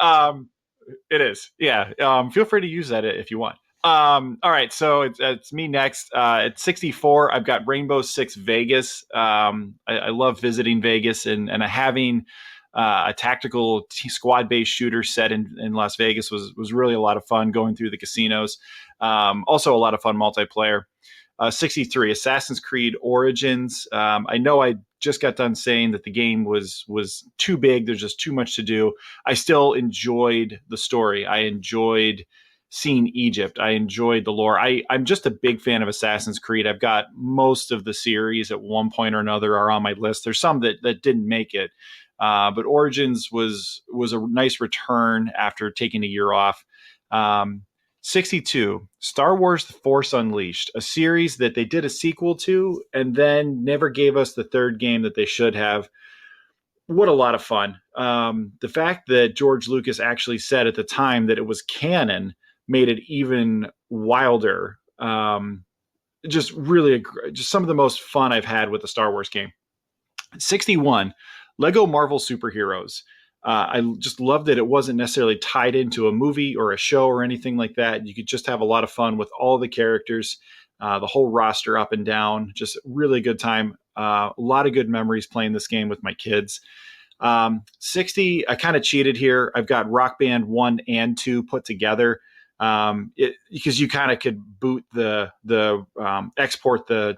It is. Yeah. Feel free to use that if you want. All right. So it's me next. At 64, I've got Rainbow Six Vegas. I love visiting Vegas and having a tactical squad-based shooter set in Las Vegas was really a lot of fun going through the casinos. Also a lot of fun multiplayer. 63, Assassin's Creed Origins. I know I just got done saying that the game was too big. There's just too much to do. I still enjoyed the story. I enjoyed seen Egypt. I enjoyed the lore. I'm just a big fan of Assassin's Creed. I've got most of the series at one point or another are on my list. There's some that didn't make it, but Origins was a nice return after taking a year off. 62, Star Wars: The Force Unleashed, a series that they did a sequel to and then never gave us the third game that they should have. What a lot of fun. The fact that George Lucas actually said at the time that it was canon made it even wilder. Just really, just some of the most fun I've had with a Star Wars game. 61, Lego Marvel Superheroes. I just loved that it wasn't necessarily tied into a movie or a show or anything like that. You could just have a lot of fun with all the characters, the whole roster up and down. Just really good time. A lot of good memories playing this game with my kids. 60, I kind of cheated here. I've got Rock Band 1 and 2 put together because you kind of could boot export the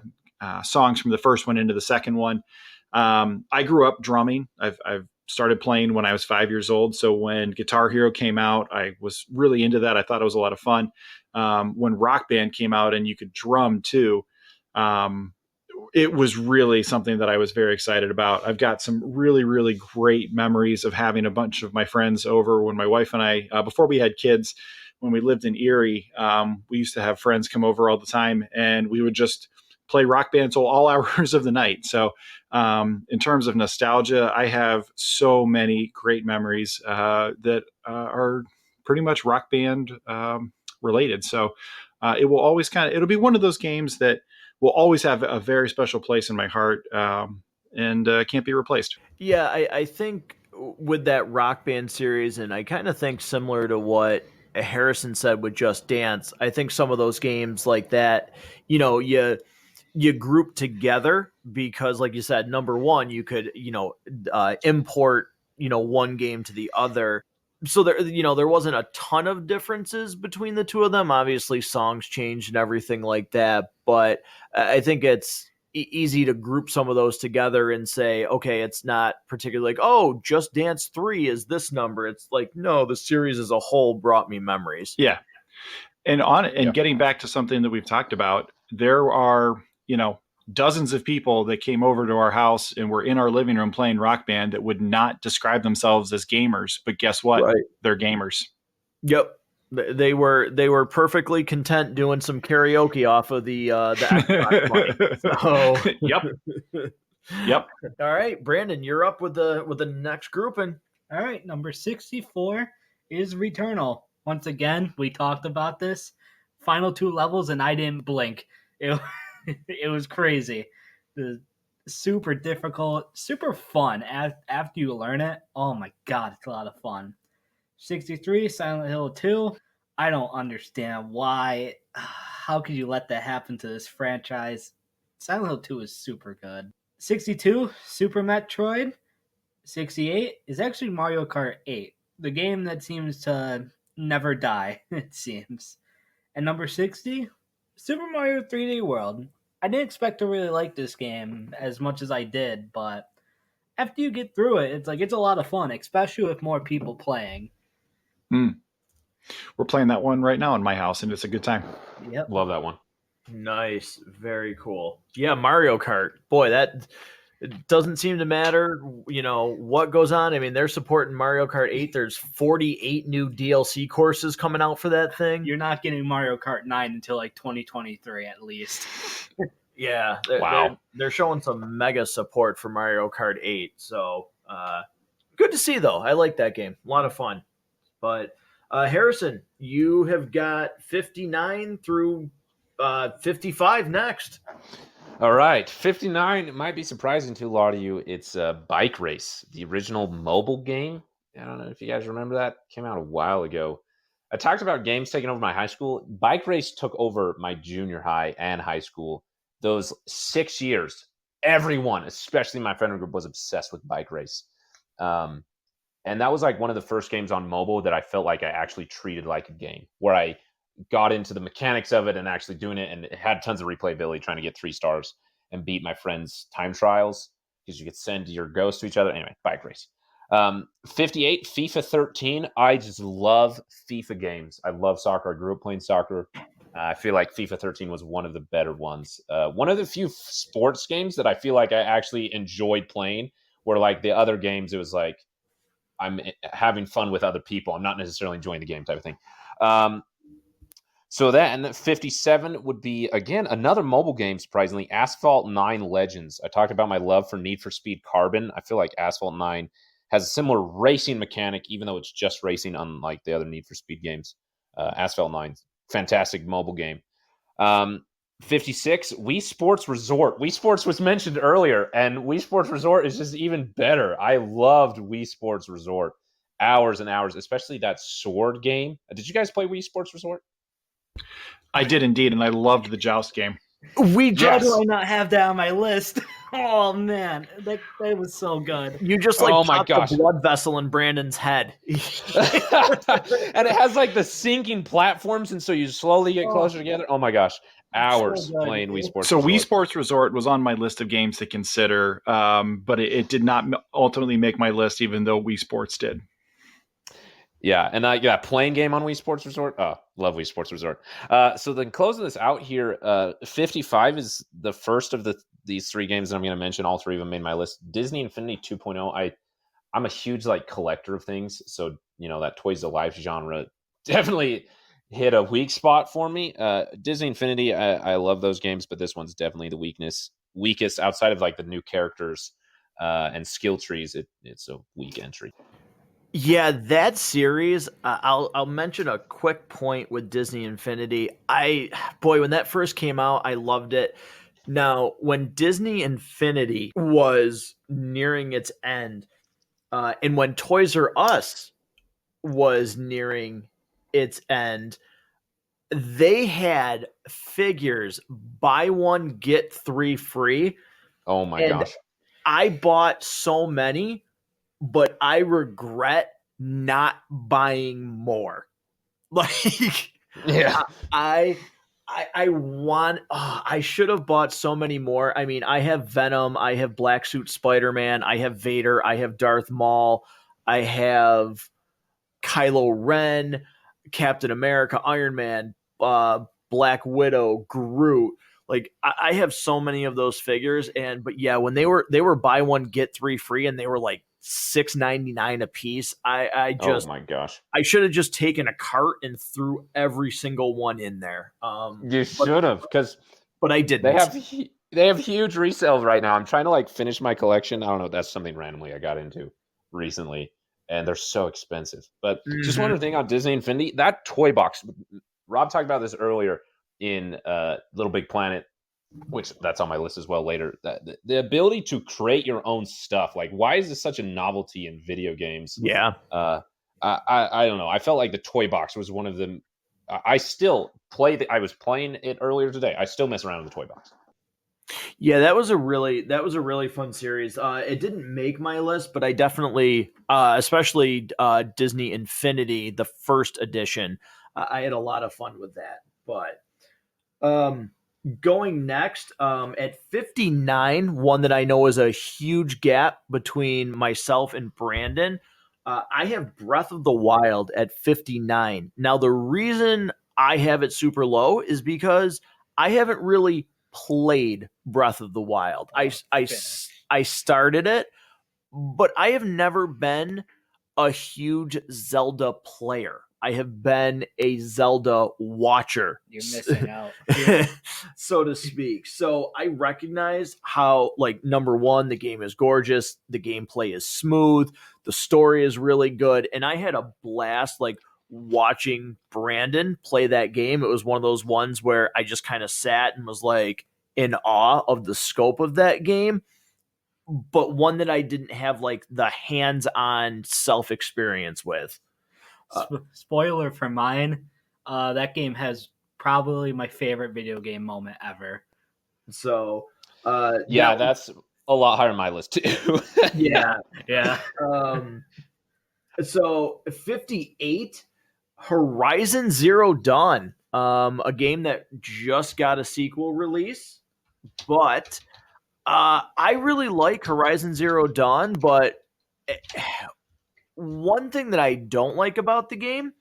songs from the first one into the second one. I grew up drumming. I've started playing when I was 5 years old. So when Guitar Hero came out, I was really into that. I thought it was a lot of fun. When Rock Band came out and you could drum too, it was really something that I was very excited about. I've got some really, really great memories of having a bunch of my friends over when my wife and I, before we had kids, when we lived in Erie, we used to have friends come over all the time and we would just play Rock Band till all hours of the night. So in terms of nostalgia, I have so many great memories that are pretty much Rock Band related. So it will always it'll be one of those games that will always have a very special place in my heart and can't be replaced. Yeah, I think with that Rock Band series, and I kind of think similar to what Harrison said with Just Dance, I think some of those games like that, you group together because, like you said, number one, you could, import, one game to the other. So there wasn't a ton of differences between the two of them. Obviously, songs changed and everything like that, but I think it's easy to group some of those together and say, okay, it's not particularly like, oh, Just Dance 3 is this number. It's like, no, the series as a whole brought me memories. Yeah. And getting back to something that we've talked about, there are, dozens of people that came over to our house and were in our living room playing Rock Band that would not describe themselves as gamers, but guess what? Right. They're gamers. Yep. They were perfectly content doing some karaoke off of the Xbox money. So Yep. All right, Brandon, you're up with the next grouping. All right, number 64 is Returnal. Once again, we talked about this. Final 2 levels, and I didn't blink. It was crazy. Super difficult, super fun. After you learn it, oh my god, it's a lot of fun. 63, Silent Hill 2. I don't understand why. How could you let that happen to this franchise? Silent Hill 2 is super good. 62, Super Metroid. 68 is actually Mario Kart 8, the game that seems to never die, it seems. And number 60, Super Mario 3D World. I didn't expect to really like this game as much as I did, but after you get through it, it's a lot of fun, especially with more people playing. We're playing that one right now in my house, and it's a good time. Yep. Love that one. Nice. Very cool. Yeah, Mario Kart. Boy, it doesn't seem to matter, what goes on. I mean, they're supporting Mario Kart 8. There's 48 new DLC courses coming out for that thing. You're not getting Mario Kart 9 until like 2023 at least. Yeah. Wow. They're showing some mega support for Mario Kart 8. So, good to see, though. I like that game. A lot of fun. But, Harrison, you have got 59 through 55 next. All right, 59. It might be surprising to a lot of you. It's Bike Race, the original mobile game. I don't know if you guys remember that. Came out a while ago. I talked about games taking over my high school. Bike Race took over my junior high and high school. Those 6 years, everyone, especially my friend group, was obsessed with Bike Race. And that was like one of the first games on mobile that I felt like I actually treated like a game, where I got into the mechanics of it and actually doing it, and it had tons of replayability, trying to get 3 stars and beat my friends' time trials because you could send your ghosts to each other. Anyway, Bike Race. 58, FIFA 13. I just love FIFA games. I love soccer. I grew up playing soccer. I feel like FIFA 13 was one of the better ones. One of the few sports games that I feel like I actually enjoyed playing, where like the other games, it was like I'm having fun with other people. I'm not necessarily enjoying the game type of thing. So then 57 would be, again, another mobile game, surprisingly, Asphalt 9 Legends. I talked about my love for Need for Speed Carbon. I feel like Asphalt 9 has a similar racing mechanic, even though it's just racing, unlike the other Need for Speed games. Asphalt 9, fantastic mobile game. 56, Wii Sports Resort. Wii Sports was mentioned earlier, and Wii Sports Resort is just even better. I loved Wii Sports Resort. Hours and hours, especially that sword game. Did you guys play Wii Sports Resort? I did indeed, and I loved the joust game. How do I not have that on my list? Oh man, that was so good. You just like Oh my popped gosh. the blood vessel in Brandon's head. And it has like the sinking platforms, and so you slowly get closer together. Oh my gosh, hours So good. playing Wii Sports So Resort. Wii Sports Resort was on my list of games to consider, but it did not ultimately make my list, even though Wii Sports did. Yeah, and playing game on Wii Sports Resort. Oh, love Wii Sports Resort. So then closing this out here, 55 is the first of these three games that I'm going to mention. All three of them made my list. Disney Infinity 2.0. I'm a huge like collector of things, so that Toys to Life genre definitely hit a weak spot for me. Disney Infinity, I love those games, but this one's definitely the weakest outside of like the new characters and skill trees. It's a weak entry. Yeah, that series. I'll mention a quick point with Disney Infinity. When that first came out, I loved it. Now, when Disney Infinity was nearing its end, and when Toys R Us was nearing its end, they had figures buy one get three free. Oh my And gosh! I bought so many, but I regret not buying more. Like, Yeah, I should have bought so many more. I mean, I have Venom, I have Black Suit Spider-Man, I have Vader, I have Darth Maul, I have Kylo Ren, Captain America, Iron Man, Black Widow, Groot. Like I have so many of those figures, but yeah, when they were buy one get three free, and they were like $6.99 a piece. I oh my gosh! I should have just taken a cart and threw every single one in there. You should have, but I didn't. They have huge resales right now. I'm trying to like finish my collection. I don't know. That's something randomly I got into recently, and they're so expensive. But just one other thing on Disney Infinity, that toy box. Rob talked about this earlier in Little Big Planet, which that's on my list as well later. The ability to create your own stuff. Like, why is this such a novelty in video games? Yeah. I don't know. I felt like the toy box was one of them. I still play. I was playing it earlier today. I still mess around with the toy box. Yeah, that was a really fun series. It didn't make my list, but I definitely, especially Disney Infinity, the first edition, I had a lot of fun with that. But going next, at 59, one that I know is a huge gap between myself and Brandon. I have Breath of the Wild at 59. Now, the reason I have it super low is because I haven't really played Breath of the Wild. I started it, but I have never been a huge Zelda player. I have been a Zelda watcher. You're missing out. So to speak. So I recognize how, like, number one, the game is gorgeous. The gameplay is smooth. The story is really good. And I had a blast, like, watching Brandon play that game. It was one of those ones where I just kind of sat and was, like, in awe of the scope of that game. But one that I didn't have, like, the hands-on self-experience with. Spoiler for mine, that game has probably my favorite video game moment ever. So, that's a lot higher on my list too. yeah. So 58, Horizon Zero Dawn, a game that just got a sequel release, but I really like Horizon Zero Dawn, but one thing that I don't like about the game,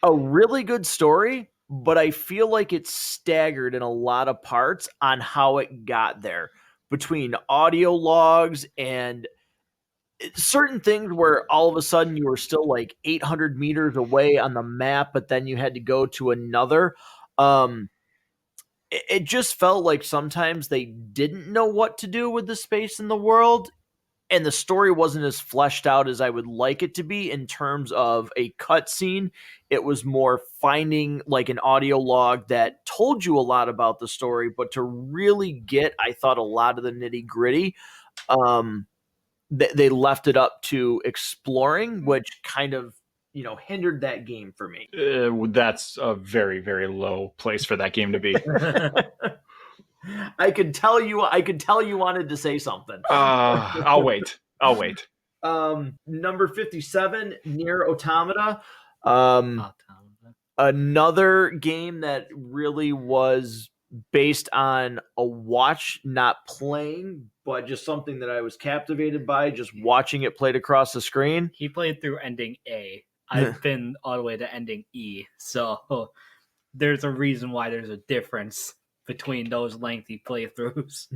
a really good story, but I feel like it's staggered in a lot of parts on how it got there between audio logs and certain things where all of a sudden you were still like 800 meters away on the map, but then you had to go to another. Um, it just felt like sometimes they didn't know what to do with the space in the world, and the story wasn't as fleshed out as I would like it to be in terms of a cutscene. It was more finding like an audio log that told you a lot about the story, but to really get, I thought, a lot of the nitty gritty, they left it up to exploring, which kind of hindered that game for me. That's a very, very low place for that game to be. I could tell you wanted to say something. I'll wait. Number 57, Near Automata. Automata. Another game that really was based on a watch, not playing, but just something that I was captivated by, just watching it played across the screen. He played through ending A. I've been all the way to ending E. So there's a reason why there's a difference between those lengthy playthroughs.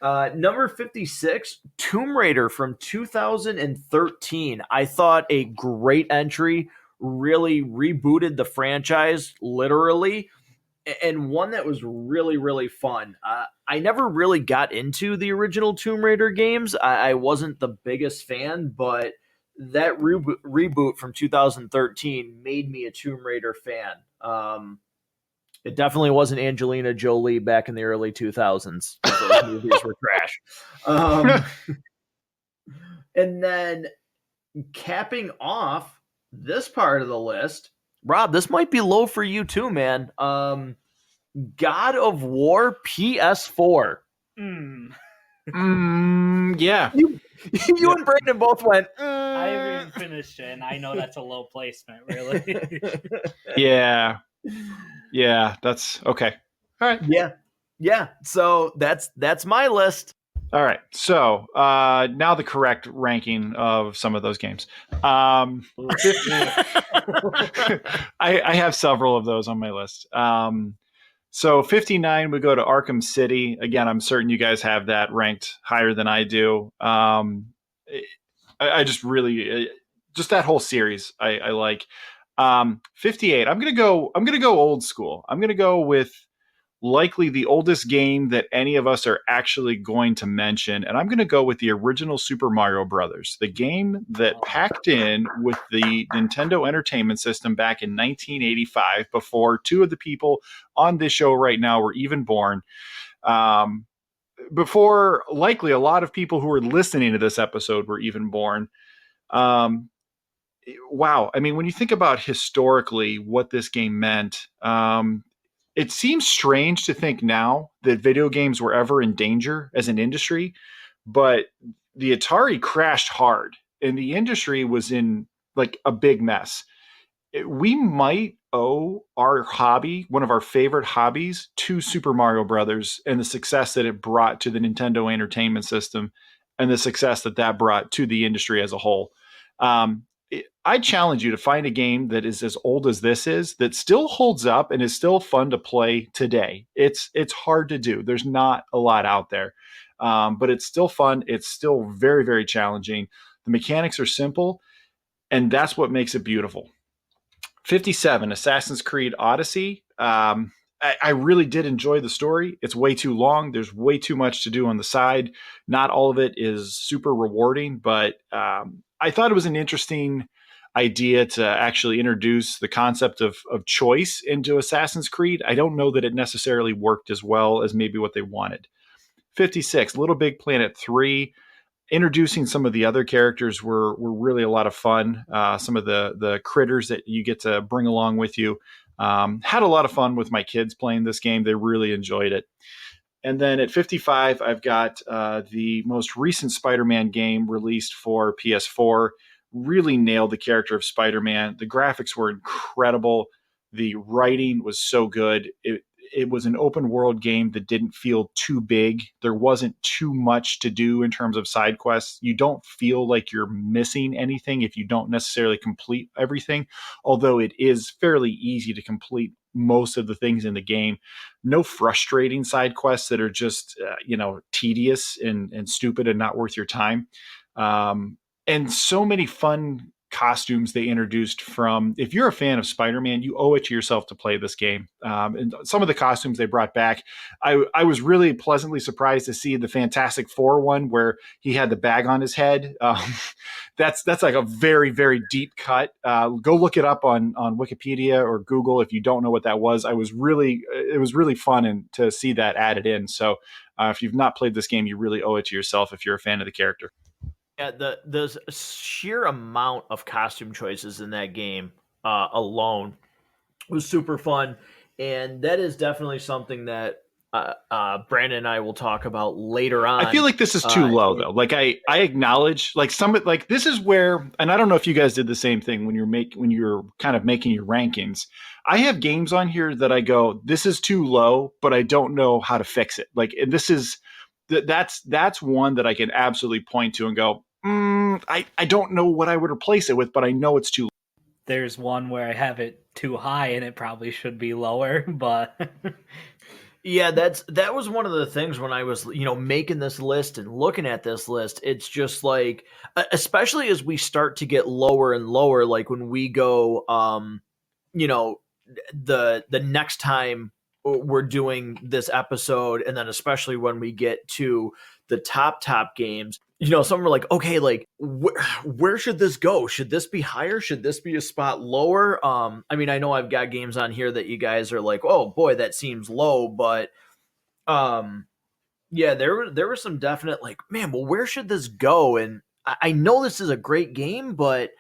Number 56, Tomb Raider from 2013. I thought a great entry, really rebooted the franchise, literally, and one that was really, really fun. I never really got into the original Tomb Raider games. I wasn't the biggest fan, but that reboot from 2013 made me a Tomb Raider fan. It definitely wasn't Angelina Jolie back in the early 2000s. Those movies were trash. And then capping off this part of the list, Rob, this might be low for you too, man. God of War PS4. Yeah. You and Brandon both went. I haven't even finished it, and I know that's a low placement, really. Yeah, that's okay. All right. Yeah. So that's my list. All right. So now the correct ranking of some of those games. I have several of those on my list. So 59 would go to Arkham City. Again, I'm certain you guys have that ranked higher than I do. I just really just that whole series I like. 58. I'm gonna go old school. I'm gonna go with likely the oldest game that any of us are actually going to mention, and I'm gonna go with the original Super Mario Brothers, the game that packed in with the Nintendo Entertainment System back in 1985, before two of the people on this show right now were even born. Before likely a lot of people who are listening to this episode were even born. Wow. I mean, when you think about historically what this game meant, it seems strange to think now that video games were ever in danger as an industry, but the Atari crashed hard and the industry was in like a big mess. We might owe our hobby, one of our favorite hobbies, to Super Mario Brothers and the success that it brought to the Nintendo Entertainment System and the success that brought to the industry as a whole. I challenge you to find a game that is as old as this is, that still holds up and is still fun to play today. It's hard to do. There's not a lot out there, but it's still fun. It's still very, very challenging. The mechanics are simple, and that's what makes it beautiful. 57, Assassin's Creed Odyssey. I really did enjoy the story. It's way too long. There's way too much to do on the side. Not all of it is super rewarding, but I thought it was an interesting idea to actually introduce the concept of choice into Assassin's Creed. I don't know that it necessarily worked as well as maybe what they wanted. 56, Little Big Planet 3. Introducing some of the other characters were really a lot of fun. Some of the critters that you get to bring along with you. Had a lot of fun with my kids playing this game. They really enjoyed it. And then at 55, I've got the most recent Spider-Man game released for PS4. Really nailed the character of Spider-Man. The graphics were incredible. The writing was so good. it was an open world game that didn't feel too big. There wasn't too much to do in terms of side quests. You don't feel like you're missing anything if you don't necessarily complete everything, although it is fairly easy to complete most of the things in the game. No frustrating side quests that are just tedious and stupid and not worth your time. And so many fun costumes they introduced. From, if you're a fan of Spider-Man, you owe it to yourself to play this game. And some of the costumes they brought back, I was really pleasantly surprised to see the Fantastic Four one where he had the bag on his head. That's like a very, very deep cut. Go look it up on Wikipedia or Google if you don't know what that was. It was really fun and to see that added in. So if you've not played this game, you really owe it to yourself if you're a fan of the character. Yeah, the sheer amount of costume choices in that game alone was super fun, and that is definitely something that Brandon and I will talk about later on. I feel like this is too low, though. Like I acknowledge, like this is where, and I don't know if you guys did the same thing when you're kind of making your rankings. I have games on here that I go, this is too low, but I don't know how to fix it. Like, and this is. That's one that I can absolutely point to and go, I don't know what I would replace it with, but I know it's too low. There's one where I have it too high and it probably should be lower, but yeah, that was one of the things when I was, making this list and looking at this list. It's just like, especially as we start to get lower and lower, like when we go, the next time we're doing this episode, and then especially when we get to the top games, some are like, okay, like where should this go? Should this be higher? Should this be a spot lower? I mean, I know I've got games on here that you guys are like, oh boy, that seems low, but yeah, there were some definite like, man, well, where should this go? And I know this is a great game, but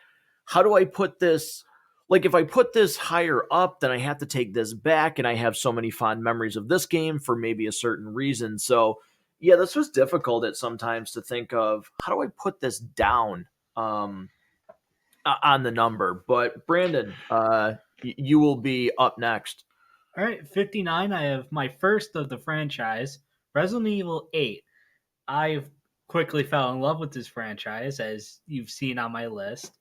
how do I put this? Like, if I put this higher up, then I have to take this back, and I have so many fond memories of this game for maybe a certain reason. So, yeah, this was difficult at sometimes to think of, how do I put this down on the number? But, Brandon, you will be up next. All right, 59, I have my first of the franchise, Resident Evil 8. I've quickly fell in love with this franchise, as you've seen on my list.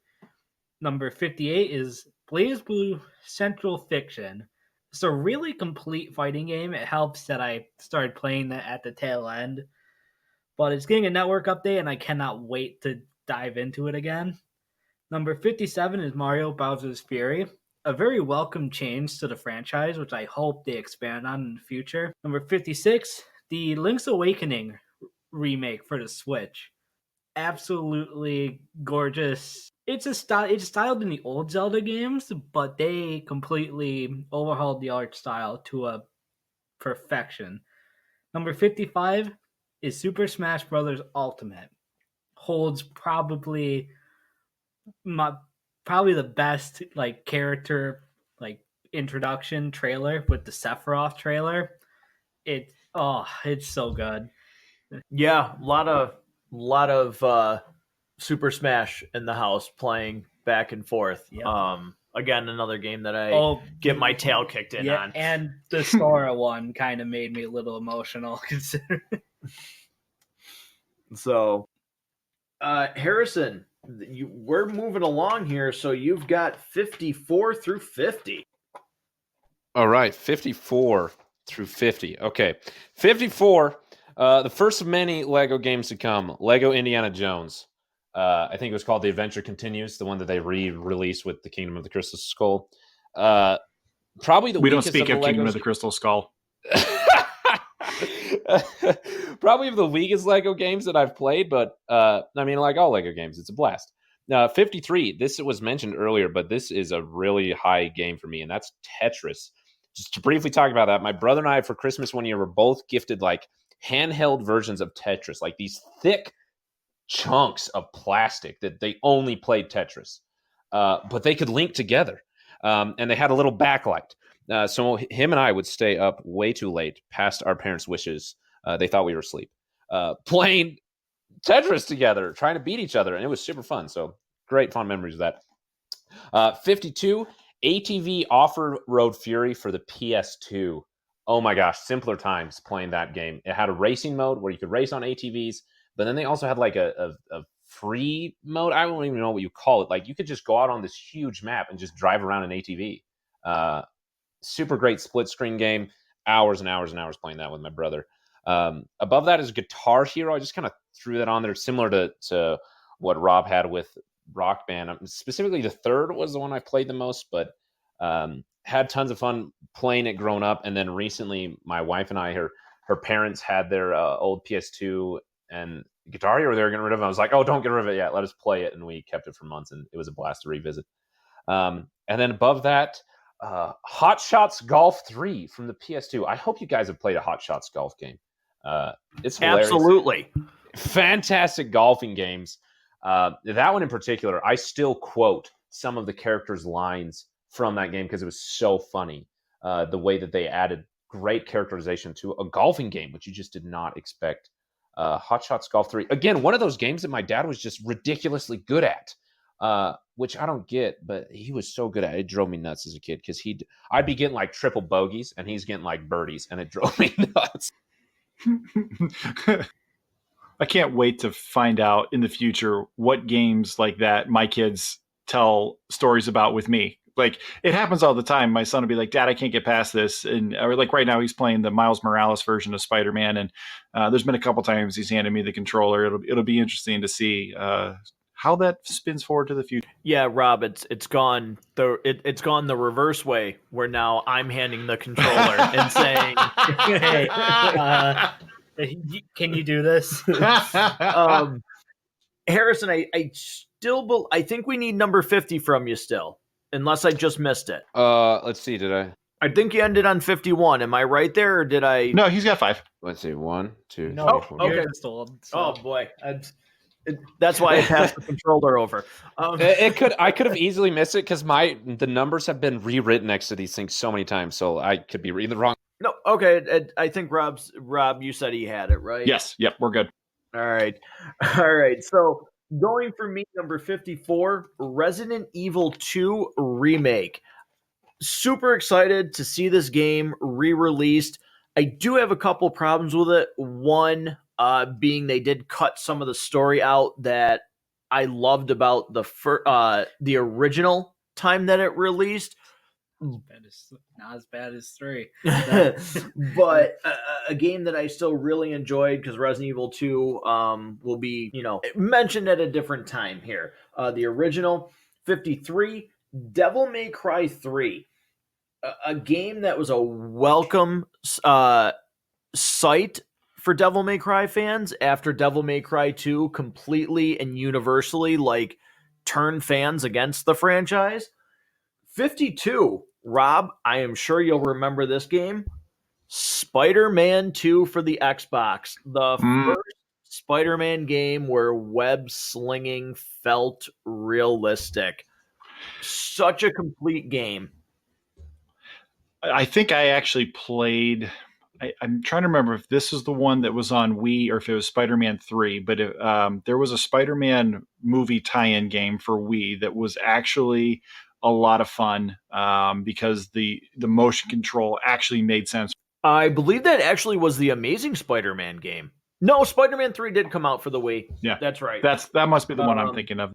Number 58 is BlazBlue Central Fiction. It's a really complete fighting game. It helps that I started playing that at the tail end. But it's getting a network update, and I cannot wait to dive into it again. Number 57 is Mario Bowser's Fury. A very welcome change to the franchise, which I hope they expand on in the future. Number 56, the Link's Awakening remake for the Switch. Absolutely gorgeous. It's styled in the old Zelda games, but they completely overhauled the art style to a perfection. Number 55 is Super Smash Bros. Ultimate. Holds probably the best like character like introduction trailer with the Sephiroth trailer. It's so good. Yeah, a lot of Super Smash in the house playing back and forth. Yep. Again, another game that I get my tail kicked in on. And the Sora one kind of made me a little emotional. So, Harrison, we're moving along here. So you've got 54 through 50. All right, 54 through 50. Okay, 54. The first of many Lego games to come, Lego Indiana Jones. I think it was called The Adventure Continues, the one that they re-released with the Kingdom of the Crystal Skull. Probably the we don't speak of Kingdom of the Crystal Skull. Probably the weakest Lego games that I've played, but I mean, like all Lego games, it's a blast. 53. This was mentioned earlier, but this is a really high game for me, and that's Tetris. Just to briefly talk about that, my brother and I, for Christmas one year, were both gifted like handheld versions of Tetris, like these thick chunks of plastic that they only played Tetris, but they could link together, and they had a little backlight. So him and I would stay up way too late, past our parents' wishes. They thought we were asleep, playing Tetris together, trying to beat each other, and it was super fun. So great fond memories of that. 52, ATV Off-Road Fury for the PS2. Oh my gosh, simpler times playing that game. It had a racing mode where you could race on ATVs, but then they also had like a free mode. I don't even know what you call it. Like you could just go out on this huge map and just drive around an ATV. Super great split screen game. Hours and hours and hours playing that with my brother. Above that is Guitar Hero. I just kind of threw that on there, similar to what Rob had with Rock Band. Specifically, the third was the one I played the most, but had tons of fun playing it growing up. And then recently, my wife and I, her parents had their old PS2 and Guitar Hero. They were getting rid of it. I was like, "Oh, don't get rid of it yet. Let us play it." And we kept it for months, and it was a blast to revisit. And then above that, Hot Shots Golf 3 from the PS2. I hope you guys have played a Hot Shots golf game. It's hilarious. Absolutely. Fantastic golfing games. That one in particular, I still quote some of the characters' lines from that game because it was so funny. The way that they added great characterization to a golfing game, which you just did not expect. Hot Shots Golf 3. Again, one of those games that my dad was just ridiculously good at. Which I don't get, but he was so good at it. It drove me nuts as a kid because I'd be getting like triple bogeys and he's getting like birdies, and it drove me nuts. I can't wait to find out in the future what games like that my kids tell stories about with me. Like it happens all the time. My son will be like, "Dad, I can't get past this," and or like right now he's playing the Miles Morales version of Spider-Man, and there's been a couple times he's handed me the controller. It'll be interesting to see how that spins forward to the future. Yeah, Rob, it's gone the reverse way, where now I'm handing the controller and saying, Hey, can you do this? Harrison, I think we need number 50 from you still, unless I just missed it. Let's see. Did I? I think you ended on 51. Am I right there, or did I? No, he's got 5. Let's see. 1, 2, No, 3, 4. okay. You're just old, so. Oh boy, that's why I passed the controller over. I could have easily missed it because the numbers have been rewritten next to these things so many times, so I could be reading the wrong. No, okay. I think Rob, you said he had it right. Yes. Yep. We're good. All right. So going for me, number 54, Resident Evil 2 remake. Super excited to see this game re-released. I do have a couple problems with it. One being they did cut some of the story out that I loved about the original time that it released. Not as bad as 3. But a game that I still really enjoyed because Resident Evil 2 will be, mentioned at a different time here. The original, 53, Devil May Cry 3. A game that was a welcome sight for Devil May Cry fans after Devil May Cry 2 completely and universally turned fans against the franchise. 52, Rob, I am sure you'll remember this game. Spider-Man 2 for the Xbox. The first Spider-Man game where web slinging felt realistic. Such a complete game. I think I actually played. I'm trying to remember if this is the one that was on Wii or if it was Spider-Man 3. But there was a Spider-Man movie tie-in game for Wii that was actually a lot of fun because the motion control actually made sense. I believe that actually was the Amazing Spider-Man game. No, Spider-Man 3 did come out for the Wii. Yeah, that's right. That must be the one I'm thinking of.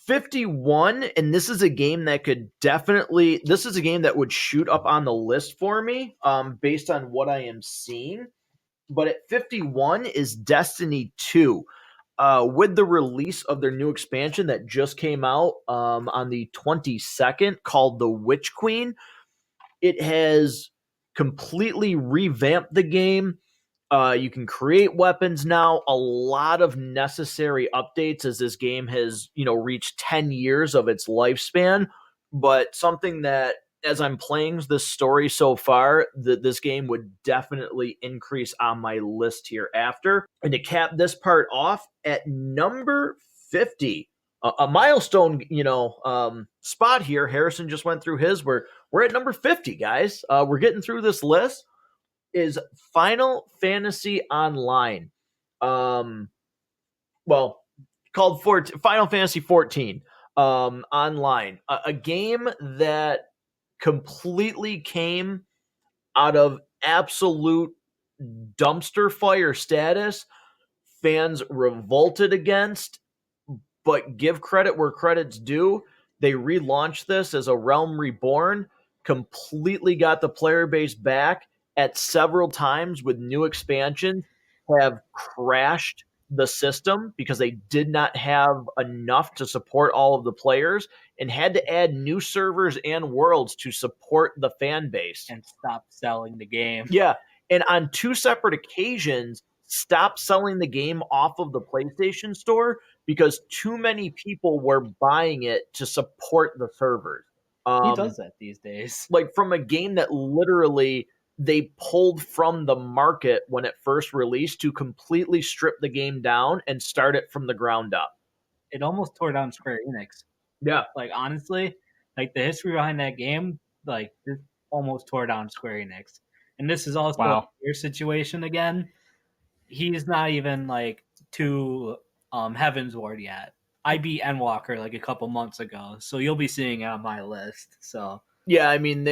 51, and this is a game that would shoot up on the list for me based on what I am seeing. But at 51 is Destiny 2. With the release of their new expansion that just came out on the 22nd called The Witch Queen, it has completely revamped the game. You can create weapons now. A lot of necessary updates as this game has, reached 10 years of its lifespan. But something that, as I'm playing this story so far, this game would definitely increase on my list here after. And to cap this part off, at number 50, a milestone, spot here. Harrison just went through his. We're at number 50, guys. We're getting through this list. Is Final Fantasy Online. Called Final Fantasy 14 Online. A game that completely came out of absolute dumpster fire status. Fans revolted against, but give credit where credit's due. They relaunched this as a Realm Reborn, completely got the player base back at several times with new expansions, have crashed the system because they did not have enough to support all of the players and had to add new servers and worlds to support the fan base. And stop selling the game. Yeah. And on two separate occasions, stop selling the game off of the PlayStation Store because too many people were buying it to support the servers. Who does that these days? Like from a game that literally they pulled from the market when it first released to completely strip the game down and start it from the ground up. It almost tore down Square Enix. Yeah. Like, honestly, like the history behind that game, like, this almost tore down Square Enix. And this is also a your situation again. He's not even like to Heaven's Ward yet. I beat Endwalker like a couple months ago, so you'll be seeing it on my list. So yeah, I mean,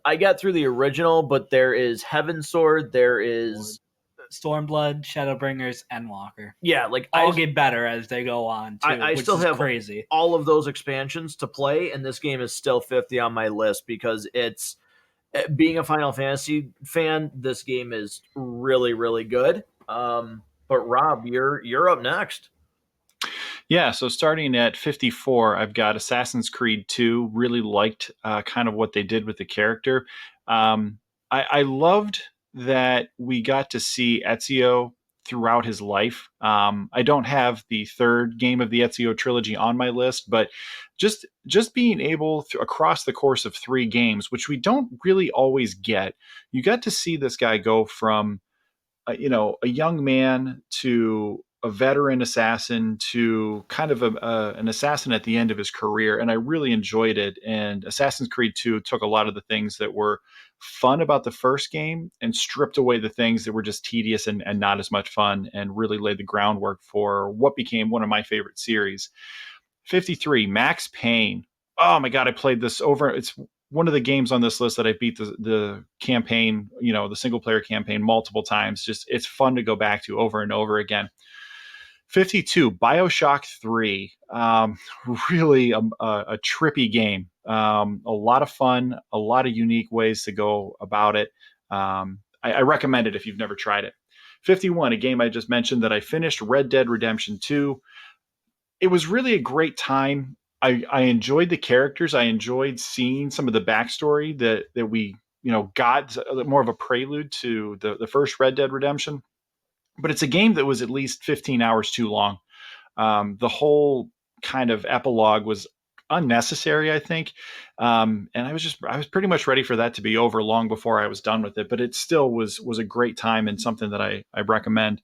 I got through the original, but there is Heaven's Sword, there is Stormblood, Shadowbringers, Endwalker. Yeah, like I'll get better as they go on too. I still have crazy. All of those expansions to play, and this game is still 50 on my list because it's being a Final Fantasy fan. This game is really, really good. But Rob, you're up next. Yeah, so starting at 54, I've got Assassin's Creed 2. Really liked kind of what they did with the character. I loved that we got to see Ezio throughout his life. I don't have the third game of the Ezio trilogy on my list, but just being able to, across the course of 3 games, which we don't really always get, you got to see this guy go from a young man to a veteran assassin to kind of an assassin at the end of his career. And I really enjoyed it. And Assassin's Creed 2 took a lot of the things that were fun about the first game and stripped away the things that were just tedious and not as much fun, and really laid the groundwork for what became one of my favorite series. 53, Max Payne. Oh my God, I played this over. It's one of the games on this list that I beat the campaign, the single player campaign multiple times. Just, it's fun to go back to over and over again. 52, BioShock 3. Really a trippy game. A lot of fun, a lot of unique ways to go about it. I recommend it if you've never tried it. 51, a game I just mentioned that I finished, Red Dead Redemption 2. It was really a great time. I enjoyed the characters. I enjoyed seeing some of the backstory that we got, more of a prelude to the first Red Dead Redemption. But it's a game that was at least 15 hours too long. The whole kind of epilogue was unnecessary, I think. And I was pretty much ready for that to be over long before I was done with it. But it still was a great time and something that I recommend.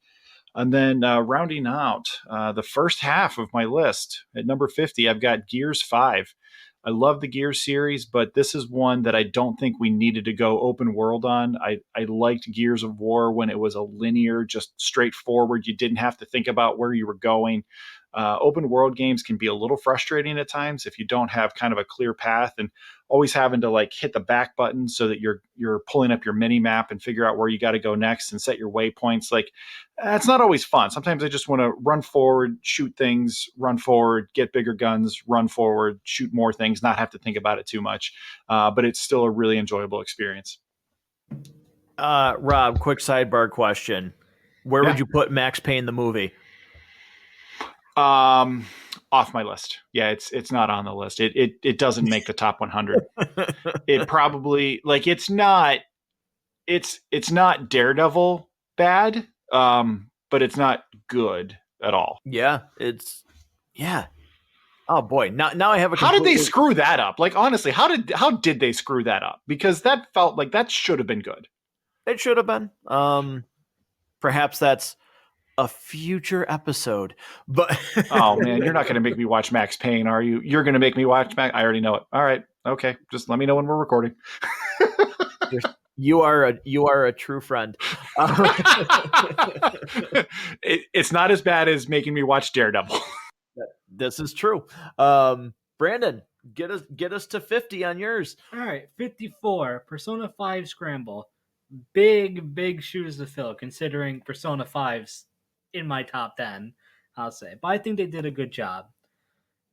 And then rounding out the first half of my list at number 50, I've got Gears 5. I love the Gears series, but this is one that I don't think we needed to go open world on. I liked Gears of War when it was a linear, just straightforward. You didn't have to think about where you were going. Open world games can be a little frustrating at times if you don't have kind of a clear path, and always having to like hit the back button so that you're pulling up your mini map and figure out where you got to go next and set your waypoints. Like, it's not always fun. Sometimes I just want to run forward, shoot things, run forward, get bigger guns, run forward, shoot more things, not have to think about it too much. But it's still a really enjoyable experience. Rob, quick sidebar question. Where would you put Max Payne the movie? Off my list. Yeah, it's not on the list. It doesn't make the top 100. It probably, like, it's not Daredevil bad, but it's not good at all. Yeah, oh boy, now I have a. How did they screw that up? Like, honestly, how did they screw that up? Because that felt like that should have been good. It should have been. Perhaps that's a future episode, but oh man, you're not going to make me watch Max Payne, are you? You're going to make me watch Max. I already know it. All right, okay, just let me know when we're recording. You are a true friend. It's not as bad as making me watch Daredevil. This is true. Brandon, get us to 50 on yours. All right, 54, Persona 5 Scramble. big shoes to fill, considering Persona 5's in my top 10, I'll say. But I think they did a good job.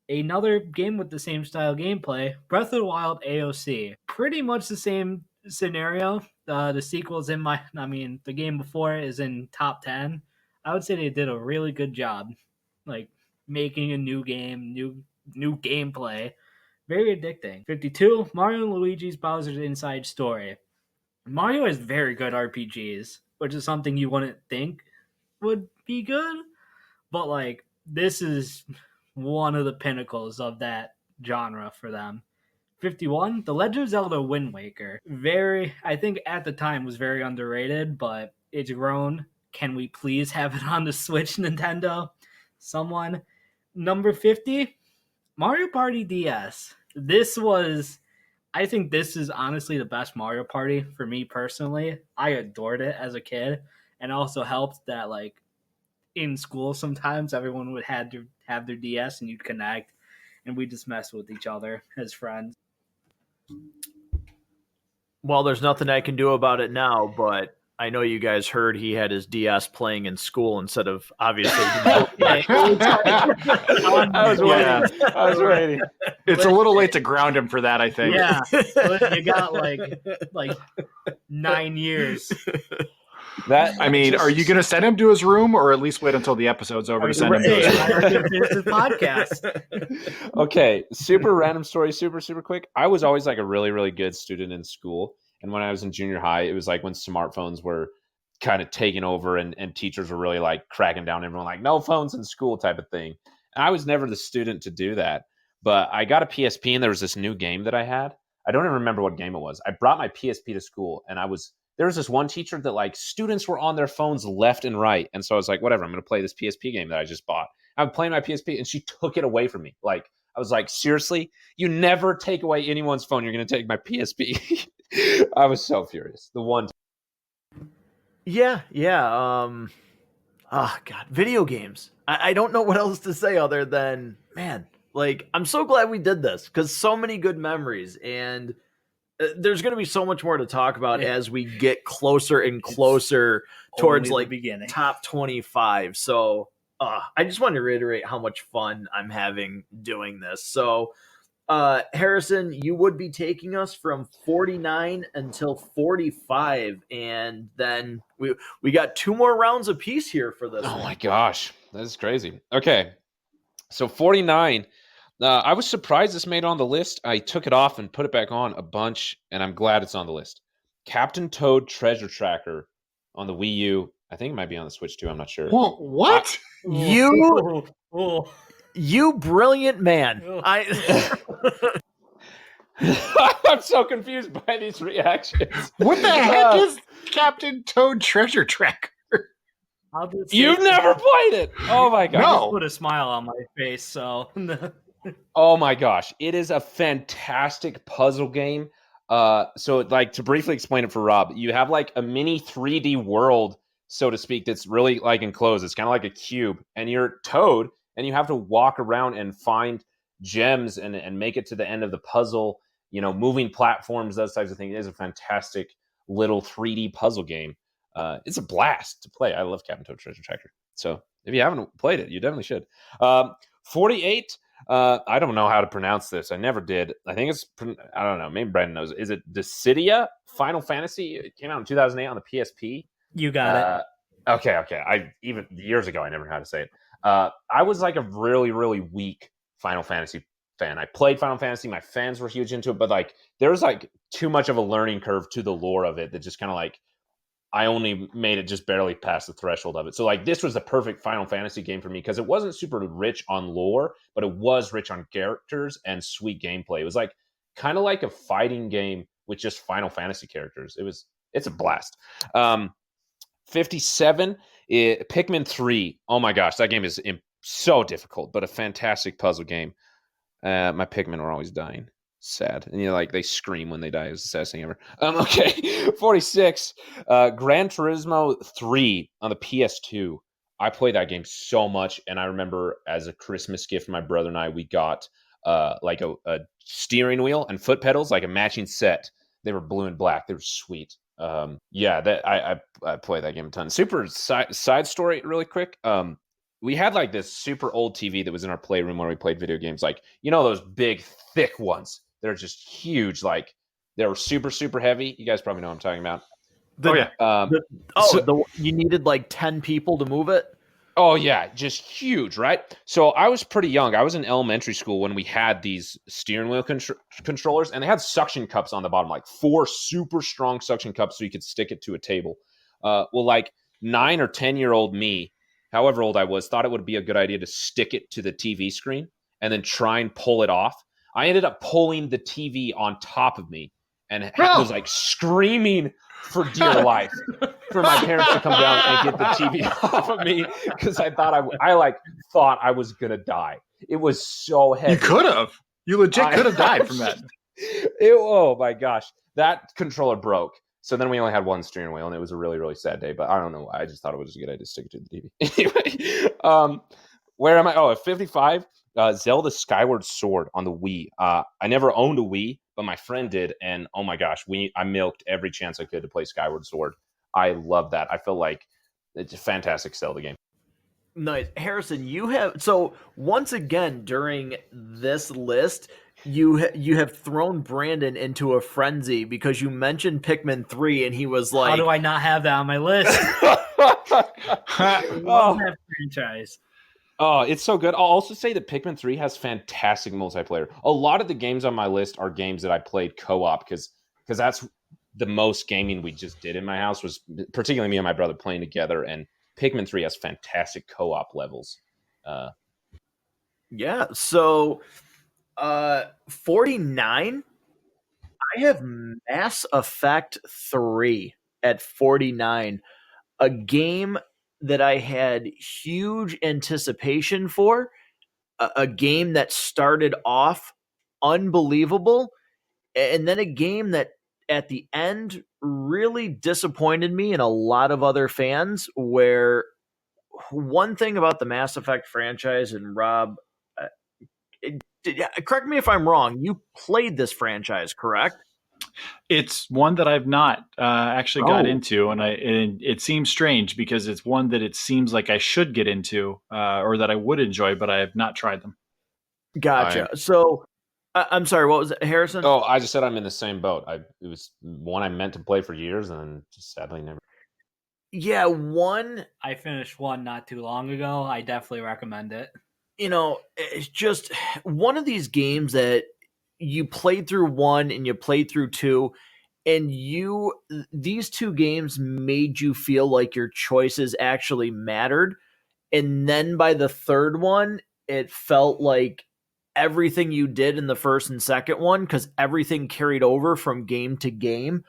Another game with the same style gameplay, Breath of the Wild AOC. Pretty much the same scenario. The sequel's the game before is in top 10. I would say they did a really good job, like making a new game, new gameplay. Very addicting. 52, Mario and Luigi's Bowser's Inside Story. Mario has very good RPGs, which is something you wouldn't think would be good, but like this is one of the pinnacles of that genre for them. 51, The Legend of Zelda Wind Waker. I think at the time was very underrated, but it's grown. Can we please have it on the Switch, Nintendo? Someone. Number 50, Mario Party DS. I think this is honestly the best Mario Party for me personally. I adored it as a kid, and also helped that like in school sometimes everyone would have their DS and you'd connect, and we just mess with each other as friends. Well, there's nothing I can do about it now, but I know you guys heard he had his DS playing in school instead of obviously. Okay. I was waiting. I was waiting. It's a little late to ground him for that, I think. Yeah, you got like 9 years. I mean, are you going to send him to his room, or at least wait until the episode's over to send him to his room? I already finished this podcast. Okay, super random story, super quick. I was always like a really good student in school, and when I was in junior high, it was like when smartphones were kind of taking over, and teachers were really like cracking down on everyone, like no phones in school type of thing. And I was never the student to do that, but I got a PSP, and there was this new game that I had. I don't even remember what game it was. I brought my PSP to school, and there was this one teacher that like students were on their phones left and right. And so I was like, whatever, I'm going to play this PSP game that I just bought. I'm playing my PSP and she took it away from me. Like, I was like, seriously? You never take away anyone's phone. You're going to take my PSP. I was so furious. The one. Yeah. Oh, God. Video games. I don't know what else to say other than, man, like, I'm so glad we did this because so many good memories. And there's going to be so much more to talk about as we get closer and closer towards like beginning top 25. So I just want to reiterate how much fun I'm having doing this. So Harrison, you would be taking us from 49 until 45, and then we got 2 more rounds apiece here for this. Oh my gosh, that is crazy. Okay, so 49. I was surprised this made on the list. I took it off and put it back on a bunch, and I'm glad it's on the list. Captain Toad Treasure Tracker on the Wii U. I think it might be on the Switch too. I'm not sure. Well, what? You brilliant man. I'm so confused by these reactions. What the heck is Captain Toad Treasure Tracker? You've never played it. Oh my gosh. No. Put a smile on my face. So. Oh my gosh. It is a fantastic puzzle game. So like to briefly explain it for Rob, you have like a mini 3D world, so to speak, that's really like enclosed. It's kind of like a cube, and you're Toad, and you have to walk around and find gems and make it to the end of the puzzle, you know, moving platforms, those types of things. It is a fantastic little 3D puzzle game. It's a blast to play. I love Captain Toad Treasure Tracker. So if you haven't played it, you definitely should. 48. I don't know how to pronounce this. I never did. I think it's, I don't know. Maybe Brandon knows. Is it Dissidia Final Fantasy? It came out in 2008 on the PSP. You got it. Okay. I even years ago, I never knew how to say it. I was like a really weak Final Fantasy fan. I played Final Fantasy. My fans were huge into it, but like there was like too much of a learning curve to the lore of it that just kind of like I only made it just barely past the threshold of it. So like this was the perfect Final Fantasy game for me because it wasn't super rich on lore, but it was rich on characters and sweet gameplay. It was like kind of like a fighting game with just Final Fantasy characters. It's a blast. 57, Pikmin 3. Oh my gosh, that game is so difficult, but a fantastic puzzle game. My Pikmin are always dying. Sad. And like they scream when they die. It's the saddest thing ever. Okay. 46. Gran Turismo 3 on the PS2. I played that game so much, and I remember as a Christmas gift, my brother and I, we got like a steering wheel and foot pedals, like a matching set. They were blue and black. They were sweet. Yeah, that I play that game a ton. Super side story, really quick. We had like this super old TV that was in our playroom when we played video games. Like, you know, those big, thick ones. They're just huge. Like, they were super, super heavy. You guys probably know what I'm talking about. The, Oh yeah. you needed like 10 people to move it. Oh yeah, just huge, right? So I was pretty young. I was in elementary school when we had these steering wheel controllers, and they had suction cups on the bottom, like 4 super strong suction cups, so you could stick it to a table. Well, like 9 or 10-year-old me, however old I was, thought it would be a good idea to stick it to the TV screen and then try and pull it off. I ended up pulling the TV on top of me and was like screaming for dear life for my parents to come down and get the TV off of me because I thought I thought I was gonna die. It was so heavy. You could have. You legit could have died from that. Oh my gosh, that controller broke. So then we only had one steering wheel, and it was a really, really sad day. But I don't know why. I just thought it was a good idea to stick it to the TV. Anyway, where am I? Oh, at 55, Zelda Skyward Sword on the Wii. I never owned a Wii, but my friend did, and oh my gosh, I milked every chance I could to play Skyward Sword. I love that. I feel like it's a fantastic Zelda game. Nice. Harrison, you have, so once again during this list, you have thrown Brandon into a frenzy because you mentioned Pikmin 3 and he was like, how do I not have that on my list? I love that franchise. Oh, it's so good. I'll also say that Pikmin 3 has fantastic multiplayer. A lot of the games on my list are games that I played co-op because that's the most gaming we just did in my house, was particularly me and my brother playing together, and Pikmin 3 has fantastic co-op levels. Yeah, so 49, I have Mass Effect 3 at 49, a game that I had huge anticipation for, a game that started off unbelievable, and then a game that at the end really disappointed me and a lot of other fans. Where one thing about the Mass Effect franchise, and Rob, correct me if I'm wrong, you played this franchise, correct? It's one that I've not actually got into, and it seems strange because it's one that it seems like I should get into or that I would enjoy, but I have not tried them. Gotcha. So I'm sorry, what was it, Harrison? Oh, I just said I'm in the same boat. It was one I meant to play for years and just sadly never. Yeah, one. I finished one not too long ago. I definitely recommend it. You know, it's just one of these games that you played through 1 and you played through 2, and these 2 games made you feel like your choices actually mattered. And then by the third one, it felt like everything you did in the first and second one, because everything carried over from game to game,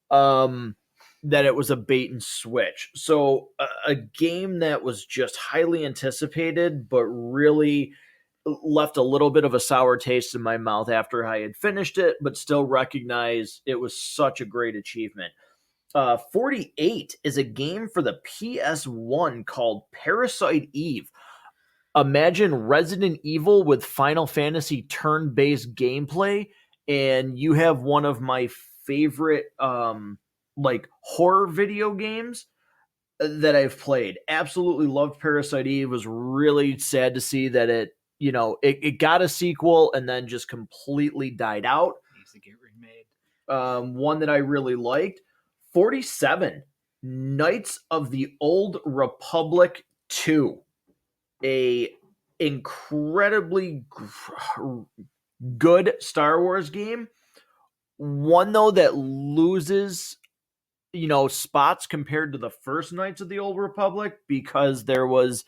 that it was a bait and switch. So a game that was just highly anticipated, but really left a little bit of a sour taste in my mouth after I had finished it, but still recognize it was such a great achievement. 48 is a game for the PS1 called Parasite Eve. Imagine Resident Evil with Final Fantasy turn-based gameplay, and you have one of my favorite like horror video games that I've played. Absolutely loved Parasite Eve. Was really sad to see that it got a sequel and then just completely died out. Needs to get remade. One that I really liked. 47, Knights of the Old Republic 2. A incredibly good Star Wars game. One, though, that loses, spots compared to the first Knights of the Old Republic because there was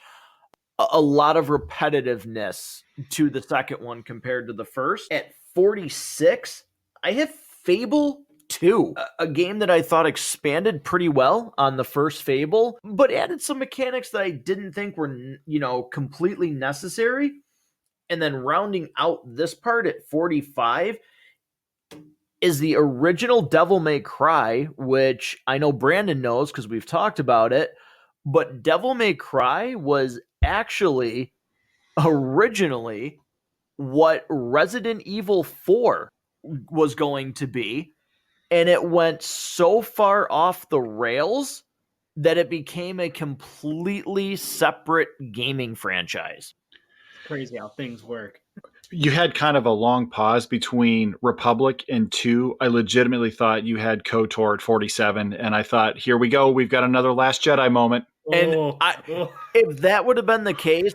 a lot of repetitiveness to the second one compared to the first. At 46, I have Fable 2, a game that I thought expanded pretty well on the first Fable, but added some mechanics that I didn't think were, completely necessary. And then rounding out this part at 45 is the original Devil May Cry, which I know Brandon knows because we've talked about it, but Devil May Cry was actually originally what Resident Evil 4 was going to be. and it went so far off the rails that it became a completely separate gaming franchise. It's crazy how things work. You had kind of a long pause between Republic and 2. I legitimately thought you had KOTOR at 47, and I thought, here we go. We've got another Last Jedi moment. And if that would have been the case,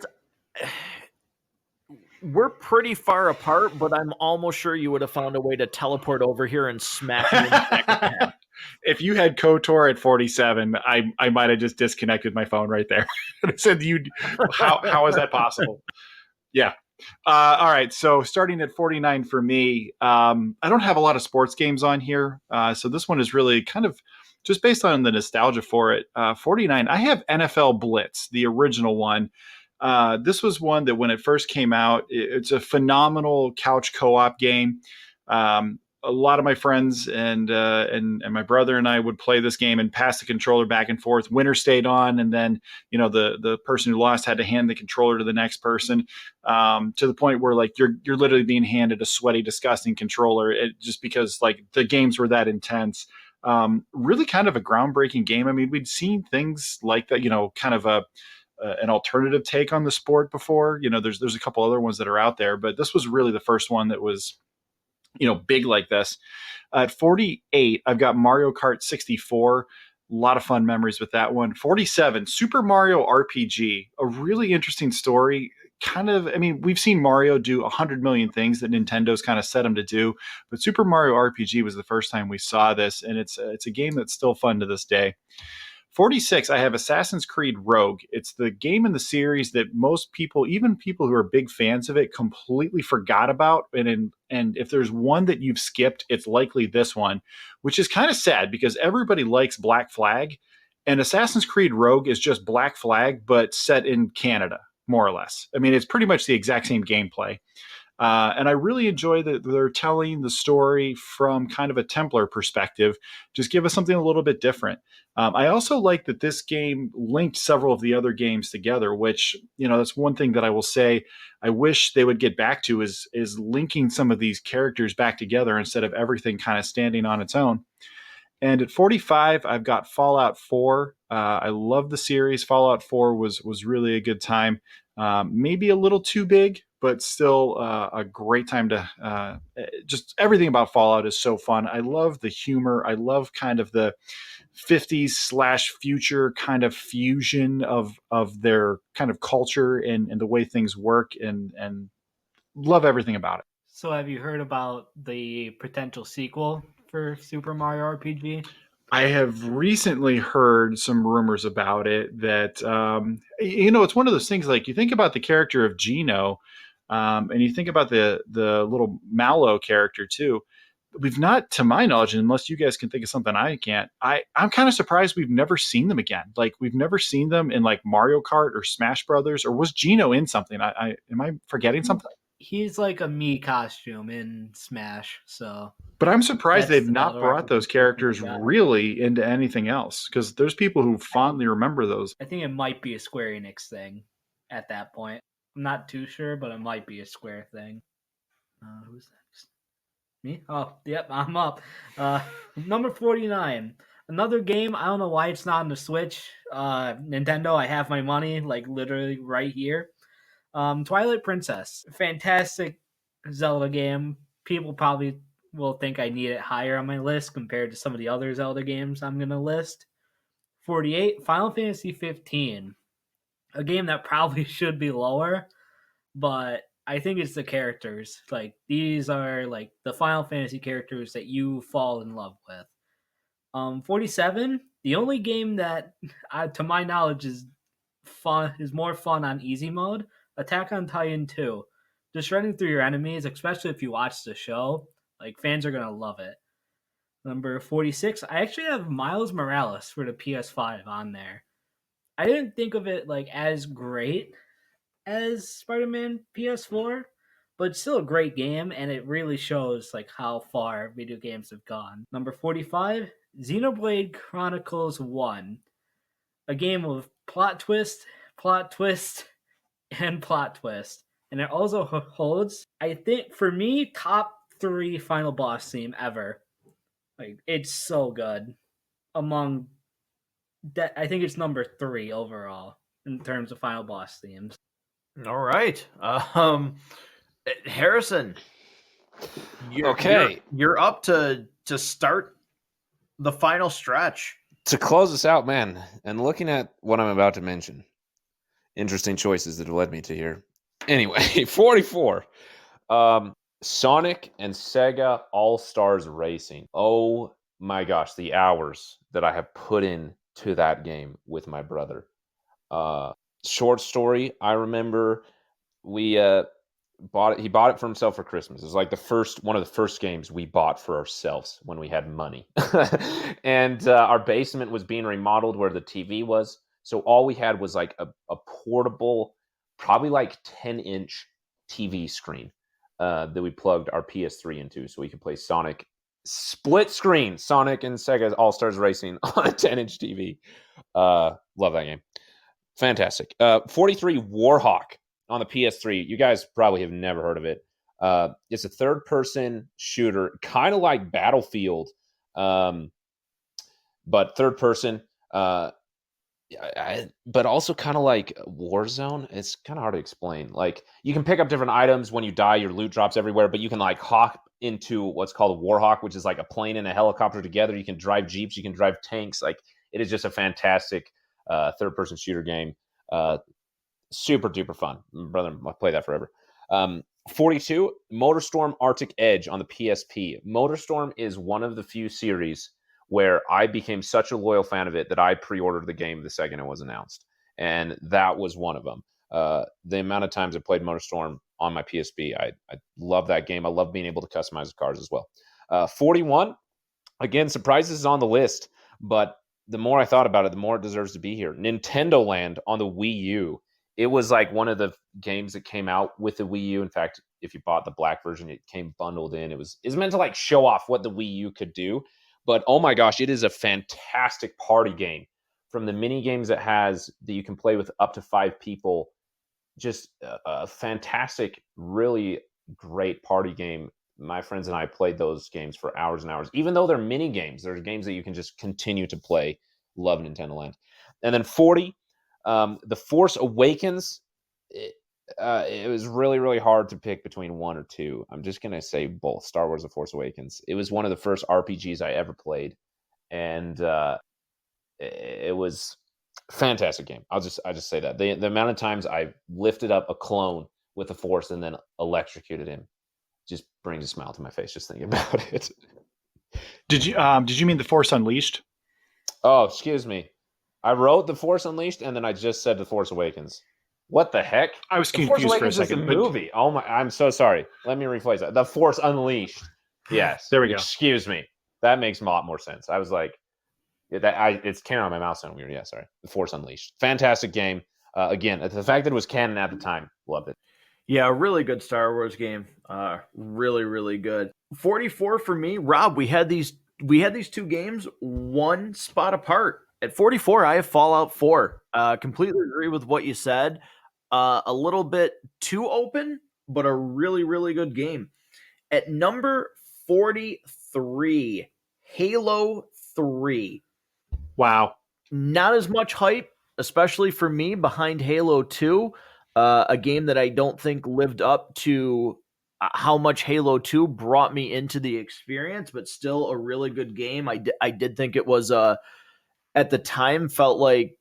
we're pretty far apart, but I'm almost sure you would have found a way to teleport over here and smack me in the back of the head. If you had KOTOR at 47, I might have just disconnected my phone right there. Said how is that possible? Yeah. All right. So starting at 49 for me, I don't have a lot of sports games on here. So this one is really kind of just based on the nostalgia for it. 49, I have NFL Blitz, the original one. This was one that when it first came out, it's a phenomenal couch co-op game. A lot of my friends and my brother and I would play this game and pass the controller back and forth. Winner stayed on, and then the person who lost had to hand the controller to the next person, to the point where like you're literally being handed a sweaty, disgusting controller, just because like the games were that intense. Really kind of a groundbreaking game. I mean, we'd seen things like that, kind of an alternative take on the sport before. There's a couple other ones that are out there, but this was really the first one that was big like this. At 48, I've got Mario Kart 64. A lot of fun memories with that one. 47, Super Mario RPG. A really interesting story. We've seen Mario do 100 million things that Nintendo's kind of set him to do, but Super Mario RPG was the first time we saw this, and it's a game that's still fun to this day. 46, I have Assassin's Creed Rogue. It's the game in the series that most people, even people who are big fans of it, completely forgot about. And if there's one that you've skipped, it's likely this one, which is kind of sad because everybody likes Black Flag. And Assassin's Creed Rogue is just Black Flag, but set in Canada, more or less. I mean, it's pretty much the exact same gameplay. And I really enjoy that they're telling the story from kind of a Templar perspective. Just give us something a little bit different. I also like that this game linked several of the other games together, which, that's one thing that I will say I wish they would get back to is linking some of these characters back together instead of everything kind of standing on its own. And at 45, I've got Fallout 4. I love the series. Fallout 4 was really a good time. Maybe a little too big, but still a great time to just everything about Fallout is so fun. I love the humor. I love kind of the 50s/future kind of fusion of their kind of culture and the way things work, and love everything about it. So have you heard about the potential sequel for Super Mario RPG? I have recently heard some rumors about it that, it's one of those things, like you think about the character of Gino, and you think about the little Mallow character too. We've not, to my knowledge, unless you guys can think of something I can't, I'm kind of surprised we've never seen them again. Like we've never seen them in like Mario Kart or Smash Brothers, or was Gino in something? Am I forgetting something? He's like a Mii costume in Smash, so. But I'm surprised That's they've not about brought those characters really into anything else, because there's people who fondly remember those. I think it might be a Square Enix thing at that point. I'm not too sure, but it might be a Square thing. Who's next? Me? Oh, yep, I'm up. Number 49. Another game, I don't know why it's not on the Switch. Nintendo, I have my money, like literally right here. Twilight Princess. Fantastic Zelda game. People probably will think I need it higher on my list compared to some of the other Zelda games I'm going to list. 48, Final Fantasy 15. A game that probably should be lower, but I think it's the characters. Like, these are like the Final Fantasy characters that you fall in love with. 47, the only game that, to my knowledge, is more fun on easy mode. Attack on Titan 2. Just running through your enemies, especially if you watch the show, like fans are gonna love it. Number 46, I actually have Miles Morales for the PS5 on there. I didn't think of it like as great as Spider-Man PS4, but it's still a great game, and it really shows like how far video games have gone. Number 45, Xenoblade Chronicles 1. A game of plot twist, and plot twist. And it also holds, I think, for me, top 3 final boss theme ever. Like, it's so good. Among that, I think it's number 3 overall in terms of final boss themes. All right. Harrison, Okay. you're up to start the final stretch. To close this out, man, and looking at what I'm about to mention, interesting choices that have led me to here. Anyway, 44. Sonic and Sega All-Stars Racing. Oh my gosh, the hours that I have put in to that game with my brother. Short story, I remember we bought it. He bought it for himself for Christmas. It was like one of the first games we bought for ourselves when we had money. And our basement was being remodeled where the TV was. So all we had was like a portable, probably like 10-inch TV screen that we plugged our PS3 into so we could play Sonic split screen, Sonic and Sega All-Stars Racing on a 10-inch TV. Love that game. Fantastic. 43 Warhawk on the PS3. You guys probably have never heard of it. It's a third-person shooter, kind of like Battlefield, but third person. But also kind of like Warzone. It's kind of hard to explain. Like, you can pick up different items when you die. Your loot drops everywhere, but you can like hop into what's called a Warhawk, which is like a plane and a helicopter together. You can drive Jeeps. You can drive tanks. Like, it is just a fantastic third-person shooter game. Super duper fun. My brother, I play that forever. 42, MotorStorm Arctic Edge on the PSP. MotorStorm is one of the few series where I became such a loyal fan of it that I pre-ordered the game the second it was announced. And that was one of them. The amount of times I played MotorStorm on my PSP, I love that game. I love being able to customize the cars as well. 41, again, surprises is on the list, but the more I thought about it, the more it deserves to be here. Nintendo Land on the Wii U. It was like one of the games that came out with the Wii U. In fact, if you bought the black version, it came bundled in. It was meant to like show off what the Wii U could do. But oh my gosh, it is a fantastic party game. From the mini games it has that you can play with up to 5 people, just a fantastic, really great party game. My friends and I played those games for hours and hours. Even though they're mini games, they're games that you can just continue to play. Love Nintendo Land. And then 40, The Force Awakens. It was really, really hard to pick between 1 or 2. I'm just going to say both. Star Wars The Force Awakens. It was one of the first RPGs I ever played. And it was fantastic game. I just say that. The amount of times I lifted up a clone with the Force and then electrocuted him just brings a smile to my face just thinking about it. Did you mean The Force Unleashed? Oh, excuse me. I wrote The Force Unleashed and then I just said The Force Awakens. What the heck? I was The Force confused for a Awakens is second. a movie. Oh my! I'm so sorry. Let me rephrase that. The Force Unleashed. Yes. There we go. Excuse me. That makes a lot more sense. I was like, it's came out of my mouth sounding weird. Yeah, sorry. The Force Unleashed. Fantastic game. Again, the fact that it was canon at the time, loved it. Yeah, a really good Star Wars game. Really, really good. 44 for me. Rob, we had these 2 games one spot apart. At 44, I have Fallout 4. Completely agree with what you said. A little bit too open, but a really, really good game. At number 43, Halo 3. Wow. Not as much hype, especially for me, behind Halo 2. A game that I don't think lived up to how much Halo 2 brought me into the experience, but still a really good game. I did think it was, at the time, felt like,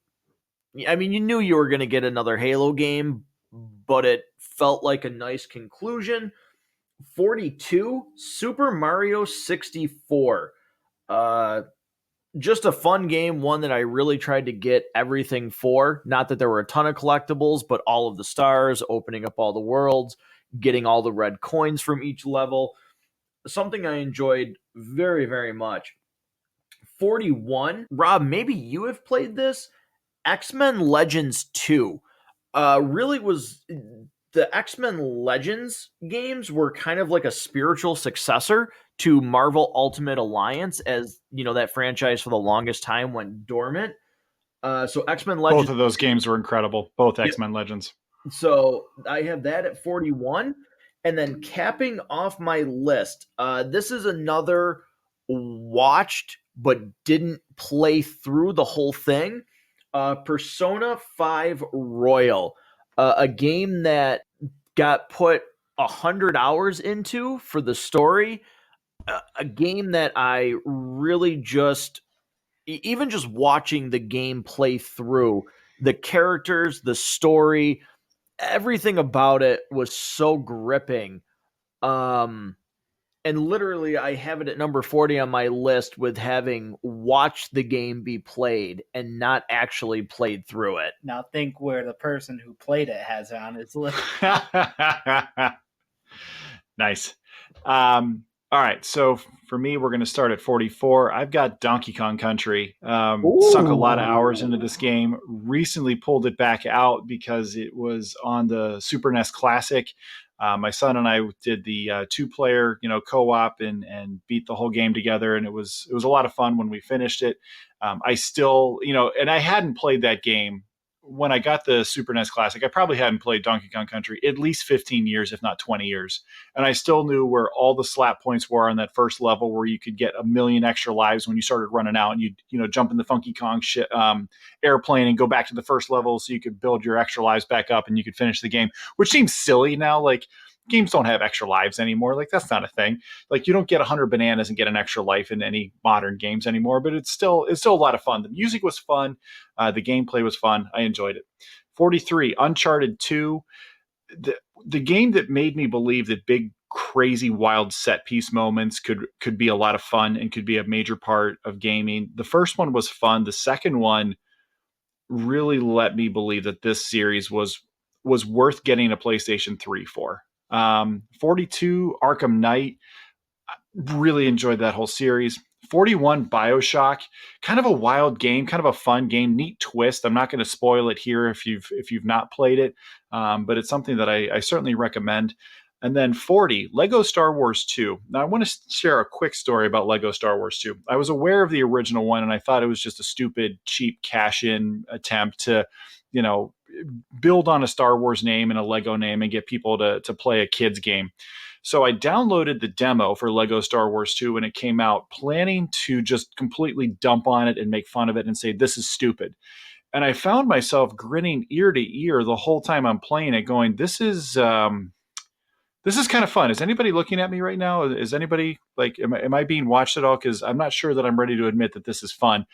I mean, you knew you were going to get another Halo game, but it felt like a nice conclusion. 42, Super Mario 64. Just a fun game, one that I really tried to get everything for. Not that there were a ton of collectibles, but all of the stars, opening up all the worlds, getting all the red coins from each level. Something I enjoyed very, very much. 41, Rob, maybe you have played this. X-Men Legends 2. Really was... The X-Men Legends games were kind of like a spiritual successor to Marvel Ultimate Alliance, as you know, that franchise for the longest time went dormant. So X-Men Legends. Both of those games were incredible. Both X-Men Legends. So I have that at 41. And then capping off my list, this is another watched but didn't play through the whole thing. Persona 5 Royal, a game that got put 100 hours into for the story, a game that I really just, even just watching the game play through, the characters, the story, everything about it was so gripping. And literally, I have it at number 40 on my list, with having watched the game be played and not actually played through it. Now think where the person who played it has it on his list. Nice. All right, so for me, we're going to start at 44. I've got Donkey Kong Country. Sunk a lot of hours into this game. Recently pulled it back out because it was on the Super NES Classic. My son and I did the 2-player, co-op and beat the whole game together, and it was a lot of fun when we finished it. I still, and I hadn't played that game when I got the Super NES Classic. I probably hadn't played Donkey Kong Country at least 15 years, if not 20 years. And I still knew where all the slap points were on that first level, where you could get a million extra lives when you started running out, and you'd jump in the Funky Kong airplane and go back to the first level so you could build your extra lives back up and you could finish the game, which seems silly now. Like, games don't have extra lives anymore. Like, that's not a thing. Like, you don't get 100 bananas and get an extra life in any modern games anymore, but it's still a lot of fun. The music was fun. The gameplay was fun. I enjoyed it. 43, Uncharted 2. The game that made me believe that big, crazy, wild set piece moments could be a lot of fun and could be a major part of gaming. The first one was fun. The second one really let me believe that this series was worth getting a PlayStation 3 for. 42, Arkham Knight. Really enjoyed that whole series. 41, BioShock. Kind of a wild game, kind of a fun game, neat twist. I'm not going to spoil it here if you've not played it, but it's something that I certainly recommend. And then 40, Lego Star Wars 2. Now, I want to share a quick story about Lego Star Wars 2. I was aware of the original one, and I thought it was just a stupid, cheap cash-in attempt to, build on a Star Wars name and a Lego name and get people to play a kid's game. So I downloaded the demo for Lego Star Wars 2 when it came out, planning to just completely dump on it and make fun of it and say, this is stupid. And I found myself grinning ear to ear the whole time I'm playing it, going, this is kind of fun. Is anybody looking at me right now? Is anybody am I being watched at all? Because I'm not sure that I'm ready to admit that this is fun.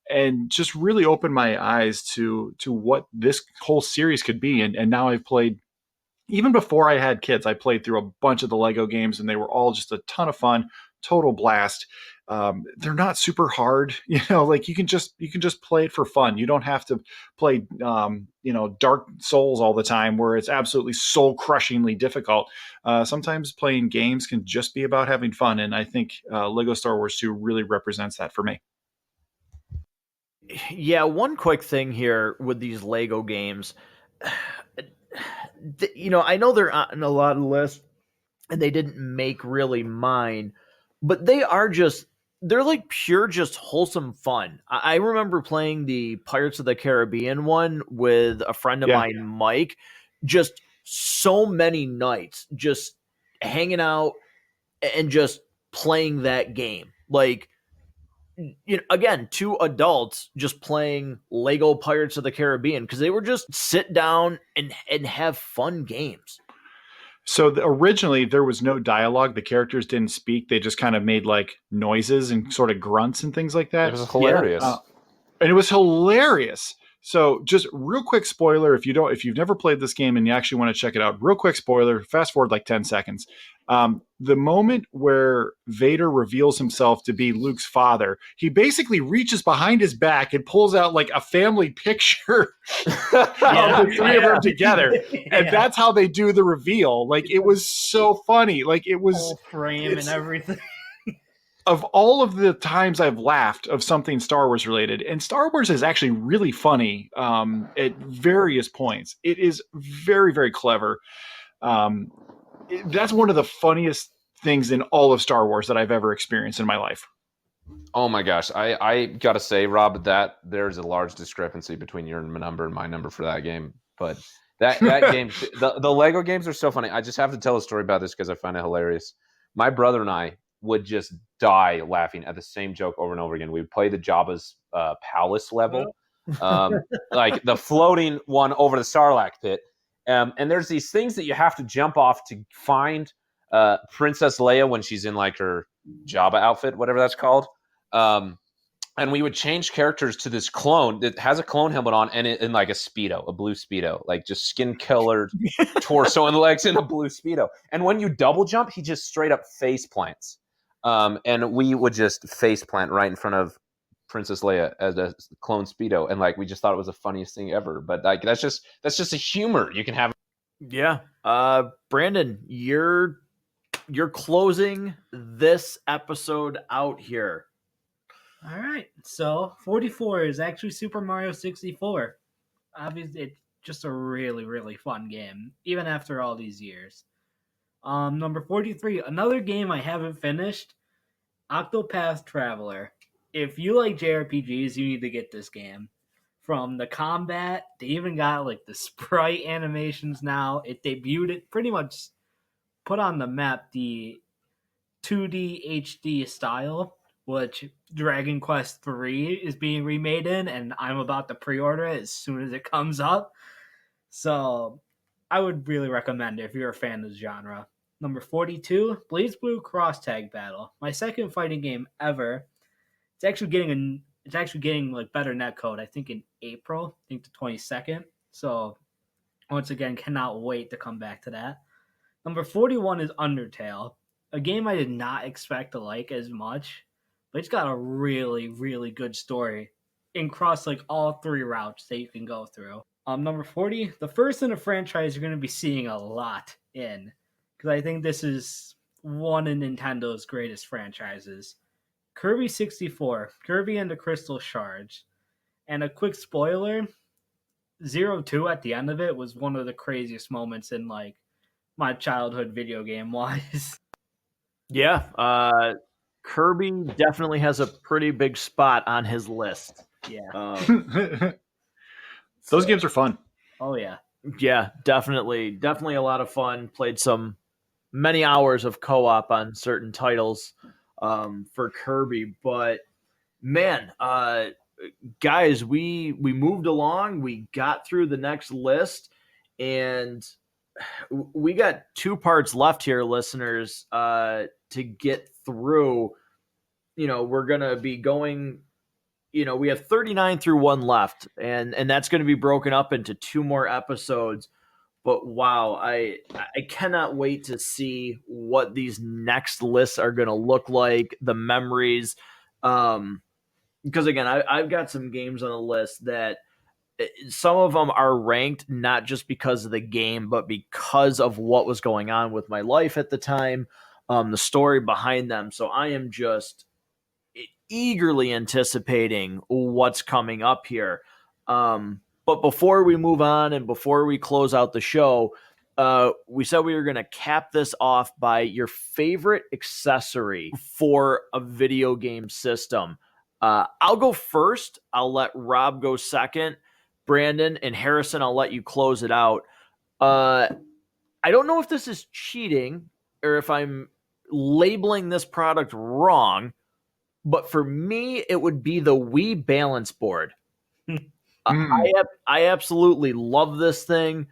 And just really opened my eyes to what this whole series could be. And now I've played, even before I had kids, I played through a bunch of the Lego games, and they were all just a ton of fun, total blast. They're not super hard, like you can just play it for fun. You don't have to play, Dark Souls all the time, where it's absolutely soul crushingly difficult. Sometimes playing games can just be about having fun. And I think Lego Star Wars 2 really represents that for me. Yeah, one quick thing here with these Lego games. I know they're on a lot of lists and they didn't make really mine, but they're like pure, just wholesome fun. I remember playing the Pirates of the Caribbean one with a friend of mine, Mike, just so many nights, just hanging out and just playing that game. Like, again, 2 adults just playing Lego Pirates of the Caribbean, because they were just sit down and have fun games. So originally there was no dialogue. The characters didn't speak. They just kind of made like noises and sort of grunts and things like that. It was hilarious. And it was hilarious. So just real quick spoiler, if you've never played this game and you actually want to check it out, real quick spoiler, fast forward like 10 seconds. The moment where Vader reveals himself to be Luke's father, he basically reaches behind his back and pulls out like a family picture of the three of them together. And that's how they do the reveal. Like, it was so funny. Like, it was whole frame and everything. Of all of the times I've laughed of something Star Wars related, and Star Wars is actually really funny at various points. It is very, very clever. That's one of the funniest things in all of Star Wars that I've ever experienced in my life. Oh my gosh. I got to say, Rob, that there's a large discrepancy between your number and my number for that game. But that game, the Lego games are so funny. I just have to tell a story about this because I find it hilarious. My brother and I, would just die laughing at the same joke over and over again. We would play the Jabba's palace level, like the floating one over the Sarlacc pit. And there's these things that you have to jump off to find Princess Leia when she's in like her Jabba outfit, whatever that's called. And we would change characters to this clone that has a clone helmet on and in like a blue Speedo, like just skin-colored torso and legs in a blue Speedo. And when you double jump, he just straight up face plants. And we would just face plant right in front of Princess Leia as a clone Speedo. And like, we just thought it was the funniest thing ever. But like, that's just a humor you can have. Yeah. Brandon, you're closing this episode out here. All right, so 44 is actually Super Mario 64. Obviously, it's just a really, really fun game, even after all these years. Number 43, another game I haven't finished, Octopath Traveler. If you like JRPGs, you need to get this game. From the combat, they even got like the sprite animations now. It debuted, it pretty much put on the map the 2D HD style, which Dragon Quest 3 is being remade in, and I'm about to pre-order it as soon as it comes up. So I would really recommend it if you're a fan of the genre. Number 42, BlazBlue Cross Tag Battle. My second fighting game ever. It's actually getting like better netcode, I think in April, I think the 22nd. So once again, cannot wait to come back to that. Number 41 is Undertale, a game I did not expect to like as much, but it's got a really, really good story across like all three routes that you can go through. Number 40, the first in a franchise you're going to be seeing a lot in, because I think this is one of Nintendo's greatest franchises. Kirby 64, Kirby and the Crystal Shards. And a quick spoiler, 0-2 at the end of it was one of the craziest moments in like my childhood video game wise. Yeah, Kirby definitely has a pretty big spot on his list. Yeah. Those games are fun. Oh yeah. Yeah, definitely a lot of fun. Played many hours of co-op on certain titles for Kirby, but man, guys, we moved along. We got through the next list, and we got 2 parts left here, listeners, to get through. We're gonna be going. We have 39 through 1 left, and that's going to be broken up into 2 more episodes. But wow, I cannot wait to see what these next lists are going to look like, the memories. Because again, I've got some games on the list that some of them are ranked not just because of the game, but because of what was going on with my life at the time, the story behind them. So I am just eagerly anticipating what's coming up here. But before we move on and before we close out the show, we said we were going to cap this off by your favorite accessory for a video game system. I'll go first. I'll let Rob go second. Brandon and Harrison, I'll let you close it out. I don't know if this is cheating or if I'm labeling this product wrong, but for me, it would be the Wii balance board. I absolutely love this thing.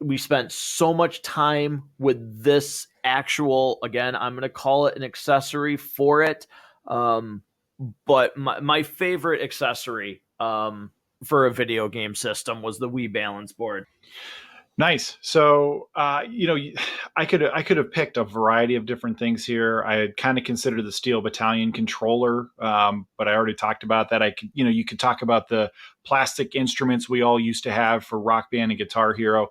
We spent so much time with this actual, again, I'm going to call it an accessory for it. But my favorite accessory for a video game system was the Wii balance board. Nice. So, I could have picked a variety of different things here. I had kind of considered the Steel Battalion controller, but I already talked about that. You could talk about the plastic instruments we all used to have for Rock Band and Guitar Hero.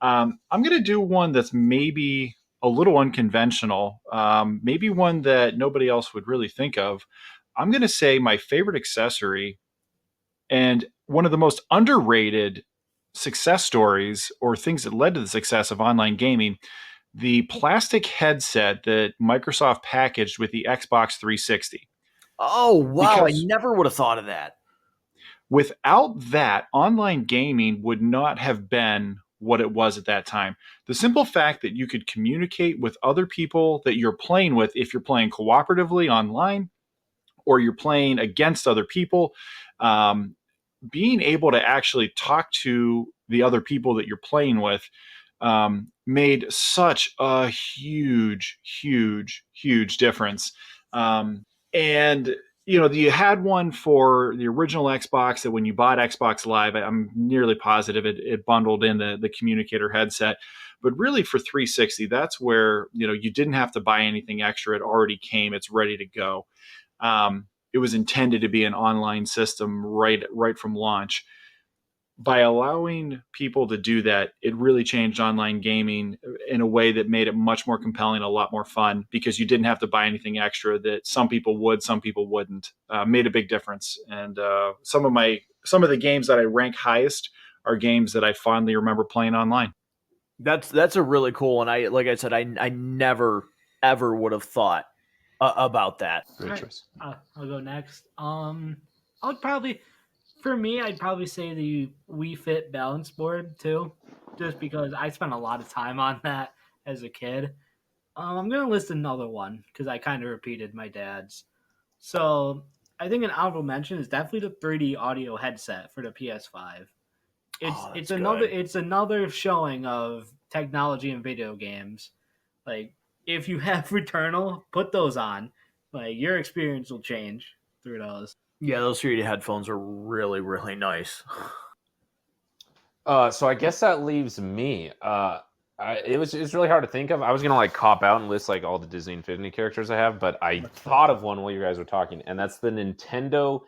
I'm going to do one that's maybe a little unconventional, maybe one that nobody else would really think of. I'm going to say my favorite accessory and one of the most underrated success stories or things that led to the success of online gaming, the plastic headset that Microsoft packaged with the Xbox 360. Oh, wow. Because I never would have thought of that. Without that, online gaming would not have been what it was at that time. The simple fact that you could communicate with other people that you're playing with, if you're playing cooperatively online or you're playing against other people, being able to actually talk to the other people that you're playing with made such a huge difference. And you had one for the original Xbox that when you bought Xbox Live, I'm nearly positive it bundled in the communicator headset. But really for 360, that's where you didn't have to buy anything extra. It already came. It's ready to go. It was intended to be an online system right from launch. By allowing people to do that, it really changed online gaming in a way that made it much more compelling, a lot more fun, because you didn't have to buy anything extra that some people would, some people wouldn't. Made a big difference. And some of the games that I rank highest are games that I fondly remember playing online. That's a really cool one. Like I said, I never ever would have thought about that. Great choice. I'll go next. For me, I'd probably say the Wii Fit balance board too, just because I spent a lot of time on that as a kid. I'm gonna list another one because I kind of repeated my dad's. So I think an honorable mention is definitely the 3D audio headset for the PS5. It's another showing of technology in video games. Like if you have Returnal, put those on. Like your experience will change through those. Yeah, those 3D headphones are really, really nice. So I guess that leaves me. It's really hard to think of. I was gonna cop out and list all the Disney Infinity characters I have, but I thought of one while you guys were talking, and that's the Nintendo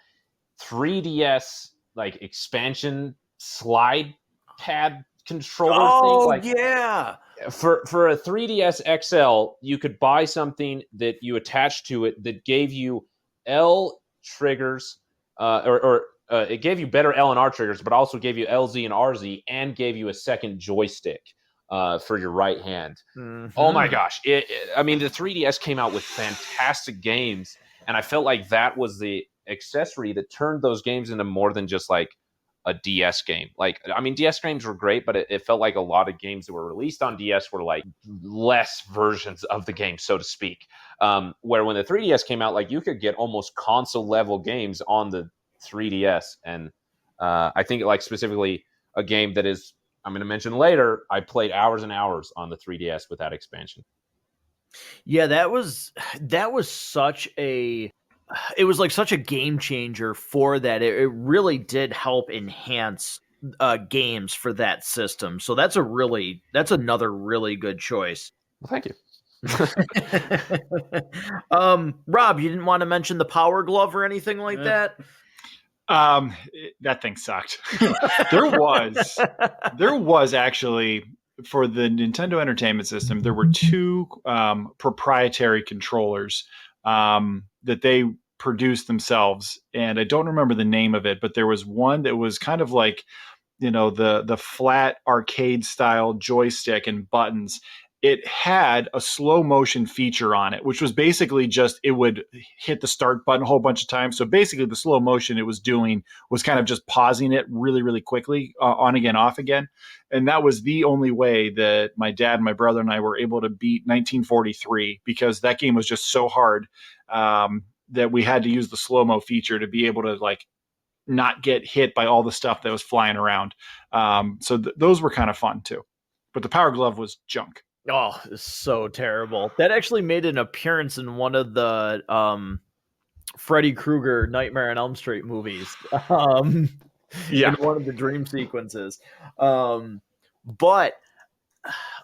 3DS expansion slide pad controller thing. Yeah. For a 3DS XL, you could buy something that you attach to it that gave you L triggers, it gave you better L and R triggers, but also gave you LZ and RZ, and gave you a second joystick for your right hand. Mm-hmm. Oh my gosh! The 3DS came out with fantastic games, and I felt like that was the accessory that turned those games into more than just a DS game. DS games were great, but it felt like a lot of games that were released on DS were less versions of the game, so to speak. Where when the 3DS came out, you could get almost console level games on the 3DS. And I think specifically a game that is, I'm going to mention later, I played hours and hours on the 3DS with that expansion. Yeah, that was such a such a game changer for that. It really did help enhance games for that system. So that's another really good choice. Well, thank you. Rob, you didn't want to mention the Power Glove or anything like that? That thing sucked. There was actually, for the Nintendo Entertainment System, there were two proprietary controllers that they produced themselves, and I don't remember the name of it, but there was one that was kind of the flat arcade style joystick and buttons. It had a slow motion feature on it, which was basically just, it would hit the start button a whole bunch of times. So basically the slow motion it was doing was kind of just pausing it really, really quickly, on again, off again. And that was the only way that my dad, my brother, and I were able to beat 1943, because that game was just so hard that we had to use the slow-mo feature to be able to not get hit by all the stuff that was flying around. So those were kind of fun too. But the Power Glove was junk. Oh, it's so terrible. That actually made an appearance in one of the Freddy Krueger Nightmare on Elm Street movies. In one of the dream sequences. But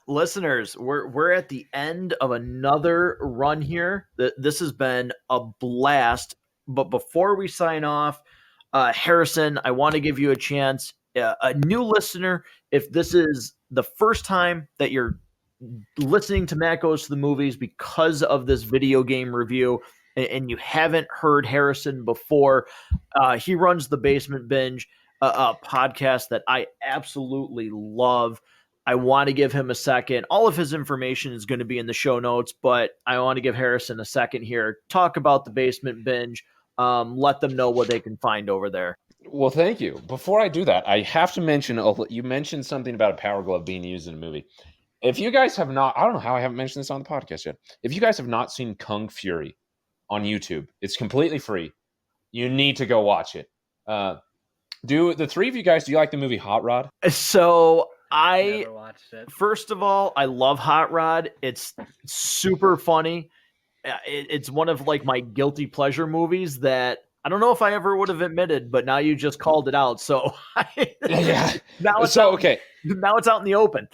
listeners, we're at the end of another run here. This has been a blast. But before we sign off, Harrison, I want to give you a chance. A new listener, if this is the first time that you're listening to Matt Goes to the Movies because of this video game review, and you haven't heard Harrison before, he runs the Basement Binge, a podcast that I absolutely love. I want to give him a second. All of his information is going to be in the show notes, but I want to give Harrison a second here. Talk about the Basement Binge. Let them know what they can find over there. Well, thank you. Before I do that, I have to mention, you mentioned something about a power glove being used in a movie. If you guys have not, I don't know how I haven't mentioned this on the podcast yet. If you guys have not seen Kung Fury on YouTube, it's completely free. You need to go watch it. Do the three of you guys, do you like the movie Hot Rod? So Never watched it. first of all, I love Hot Rod. It's super funny. It's one of like my guilty pleasure movies that I don't know if I ever would have admitted, but now you just called it out. So Yeah. now it's So, out, okay. now it's out in the open.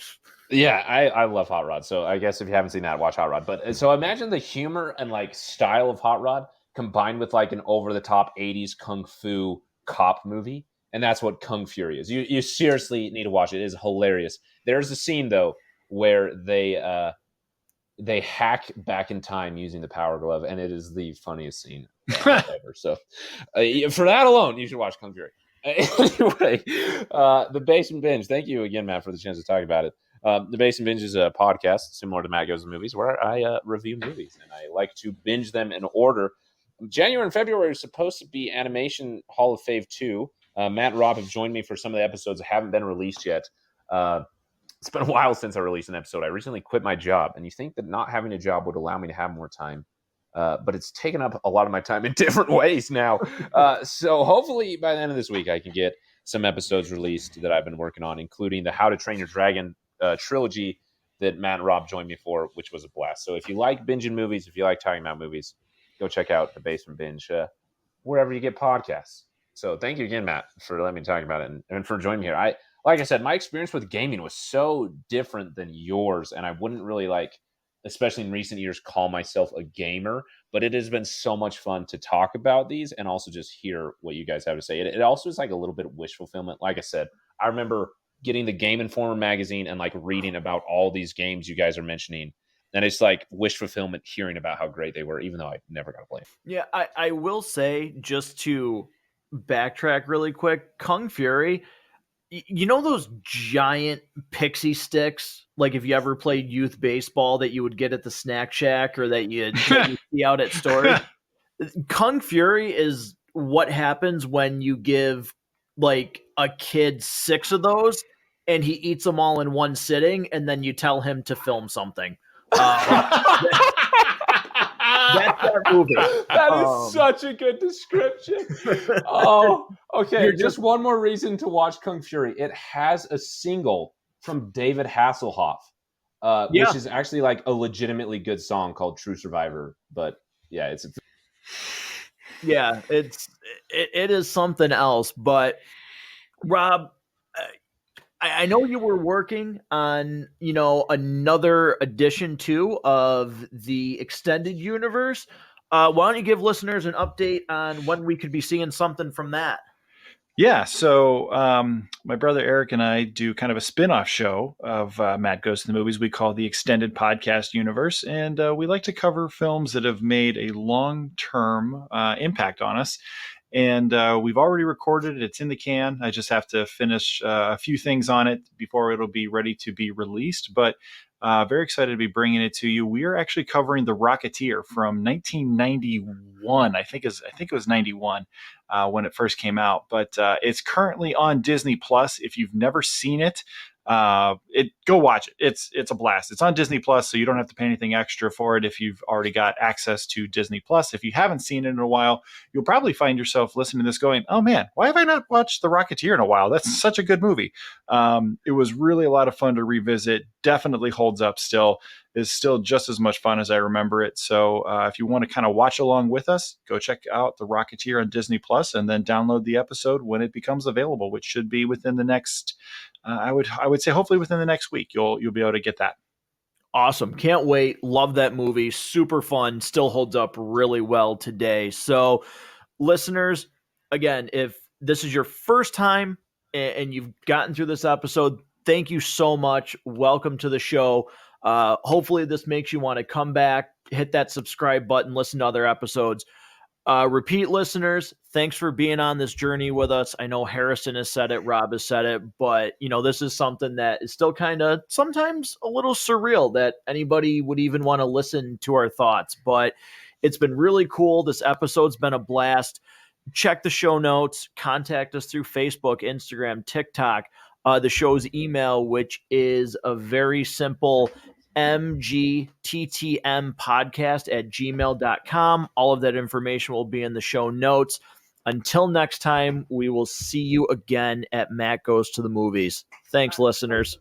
Yeah, I love Hot Rod. So I guess if you haven't seen that, watch Hot Rod. But so imagine the humor and like style of Hot Rod combined with like an over the top 80s kung fu cop movie. And that's what Kung Fury is. You seriously need to watch it. It is hilarious. There's a scene though where they hack back in time using the power glove, and it is the funniest scene ever. So for that alone, you should watch Kung Fury. Anyway, the Basement Binge. Thank you again, Matt, for the chance to talk about it. The Basement Binge is a podcast similar to Matt Goes to Movies, where I review movies, and I like to binge them in order. January and February is supposed to be Animation Hall of Fame 2. Matt and Rob have joined me for some of the episodes that haven't been released yet. It's been a while since I released an episode. I recently quit my job, and you think that not having a job would allow me to have more time, but it's taken up a lot of my time in different ways now. So hopefully by the end of this week, I can get some episodes released that I've been working on, including the How to Train Your Dragon trilogy that Matt and Rob joined me for, which was a blast. So if you like binging movies, if you like talking about movies, go check out the Basement Binge wherever you get podcasts. So thank you again, Matt, for letting me talk about it and for joining me here. Like I said, my experience with gaming was so different than yours, and I wouldn't really especially in recent years, call myself a gamer, but it has been so much fun to talk about these and also just hear what you guys have to say. It also is like a little bit of wish fulfillment. Like I said, I remember getting the Game Informer magazine and like reading about all these games you guys are mentioning. And it's like wish fulfillment hearing about how great they were, even though I never got to play them. Yeah, I will say, just to backtrack really quick, Kung Fury, you know those giant pixie sticks, like if you ever played youth baseball that you would get at the snack shack or that you see out at stores? Kung Fury is what happens when you give like a kid 6 of those and he eats them all in one sitting, and then you tell him to film something. That's that movie. That is such a good description. Oh, okay. Just one more reason to watch Kung Fury. It has a single from David Hasselhoff, which is actually like a legitimately good song called True Survivor. But yeah, it is something else. But Rob, I know you were working on, another edition too of the extended universe. Why don't you give listeners an update on when we could be seeing something from that? Yeah, so my brother Eric and I do kind of a spin-off show of Matt Goes to the Movies we call the Extended Podcast Universe, and we like to cover films that have made a long-term impact on us. And we've already recorded it. It's in the can. I just have to finish a few things on it before it'll be ready to be released. But very excited to be bringing it to you. We are actually covering The Rocketeer from 1991. I think it was 91 when it first came out. But it's currently on Disney Plus. If you've never seen it, go watch it. It's a blast. It's on Disney Plus, so you don't have to pay anything extra for it if you've already got access to Disney Plus. If you haven't seen it in a while, you'll probably find yourself listening to this going, oh man, why have I not watched The Rocketeer in a while? That's such a good movie. It was really a lot of fun to revisit. Definitely holds up still. Is still just as much fun as I remember it. So if you want to kind of watch along with us, go check out The Rocketeer on Disney Plus, and then download the episode when it becomes available, which should be within the next I would say hopefully within the next week you'll be able to get that. Awesome. Can't wait. Love that movie. Super fun. Still holds up really well today. So listeners, again, if this is your first time and you've gotten through this episode, thank you so much. Welcome to the show. Hopefully this makes you want to come back, hit that subscribe button, listen to other episodes. Repeat listeners, thanks for being on this journey with us. I know Harrison has said it, Rob has said it, but this is something that is still kind of sometimes a little surreal that anybody would even want to listen to our thoughts, but it's been really cool. This episode's been a blast. check the show notes, contact us through Facebook, Instagram, TikTok, the show's email, which is a very simple mgttmpodcast@gmail.com. All of that information will be in the show notes. Until next time, we will see you again at Matt Goes to the Movies. Thanks, listeners.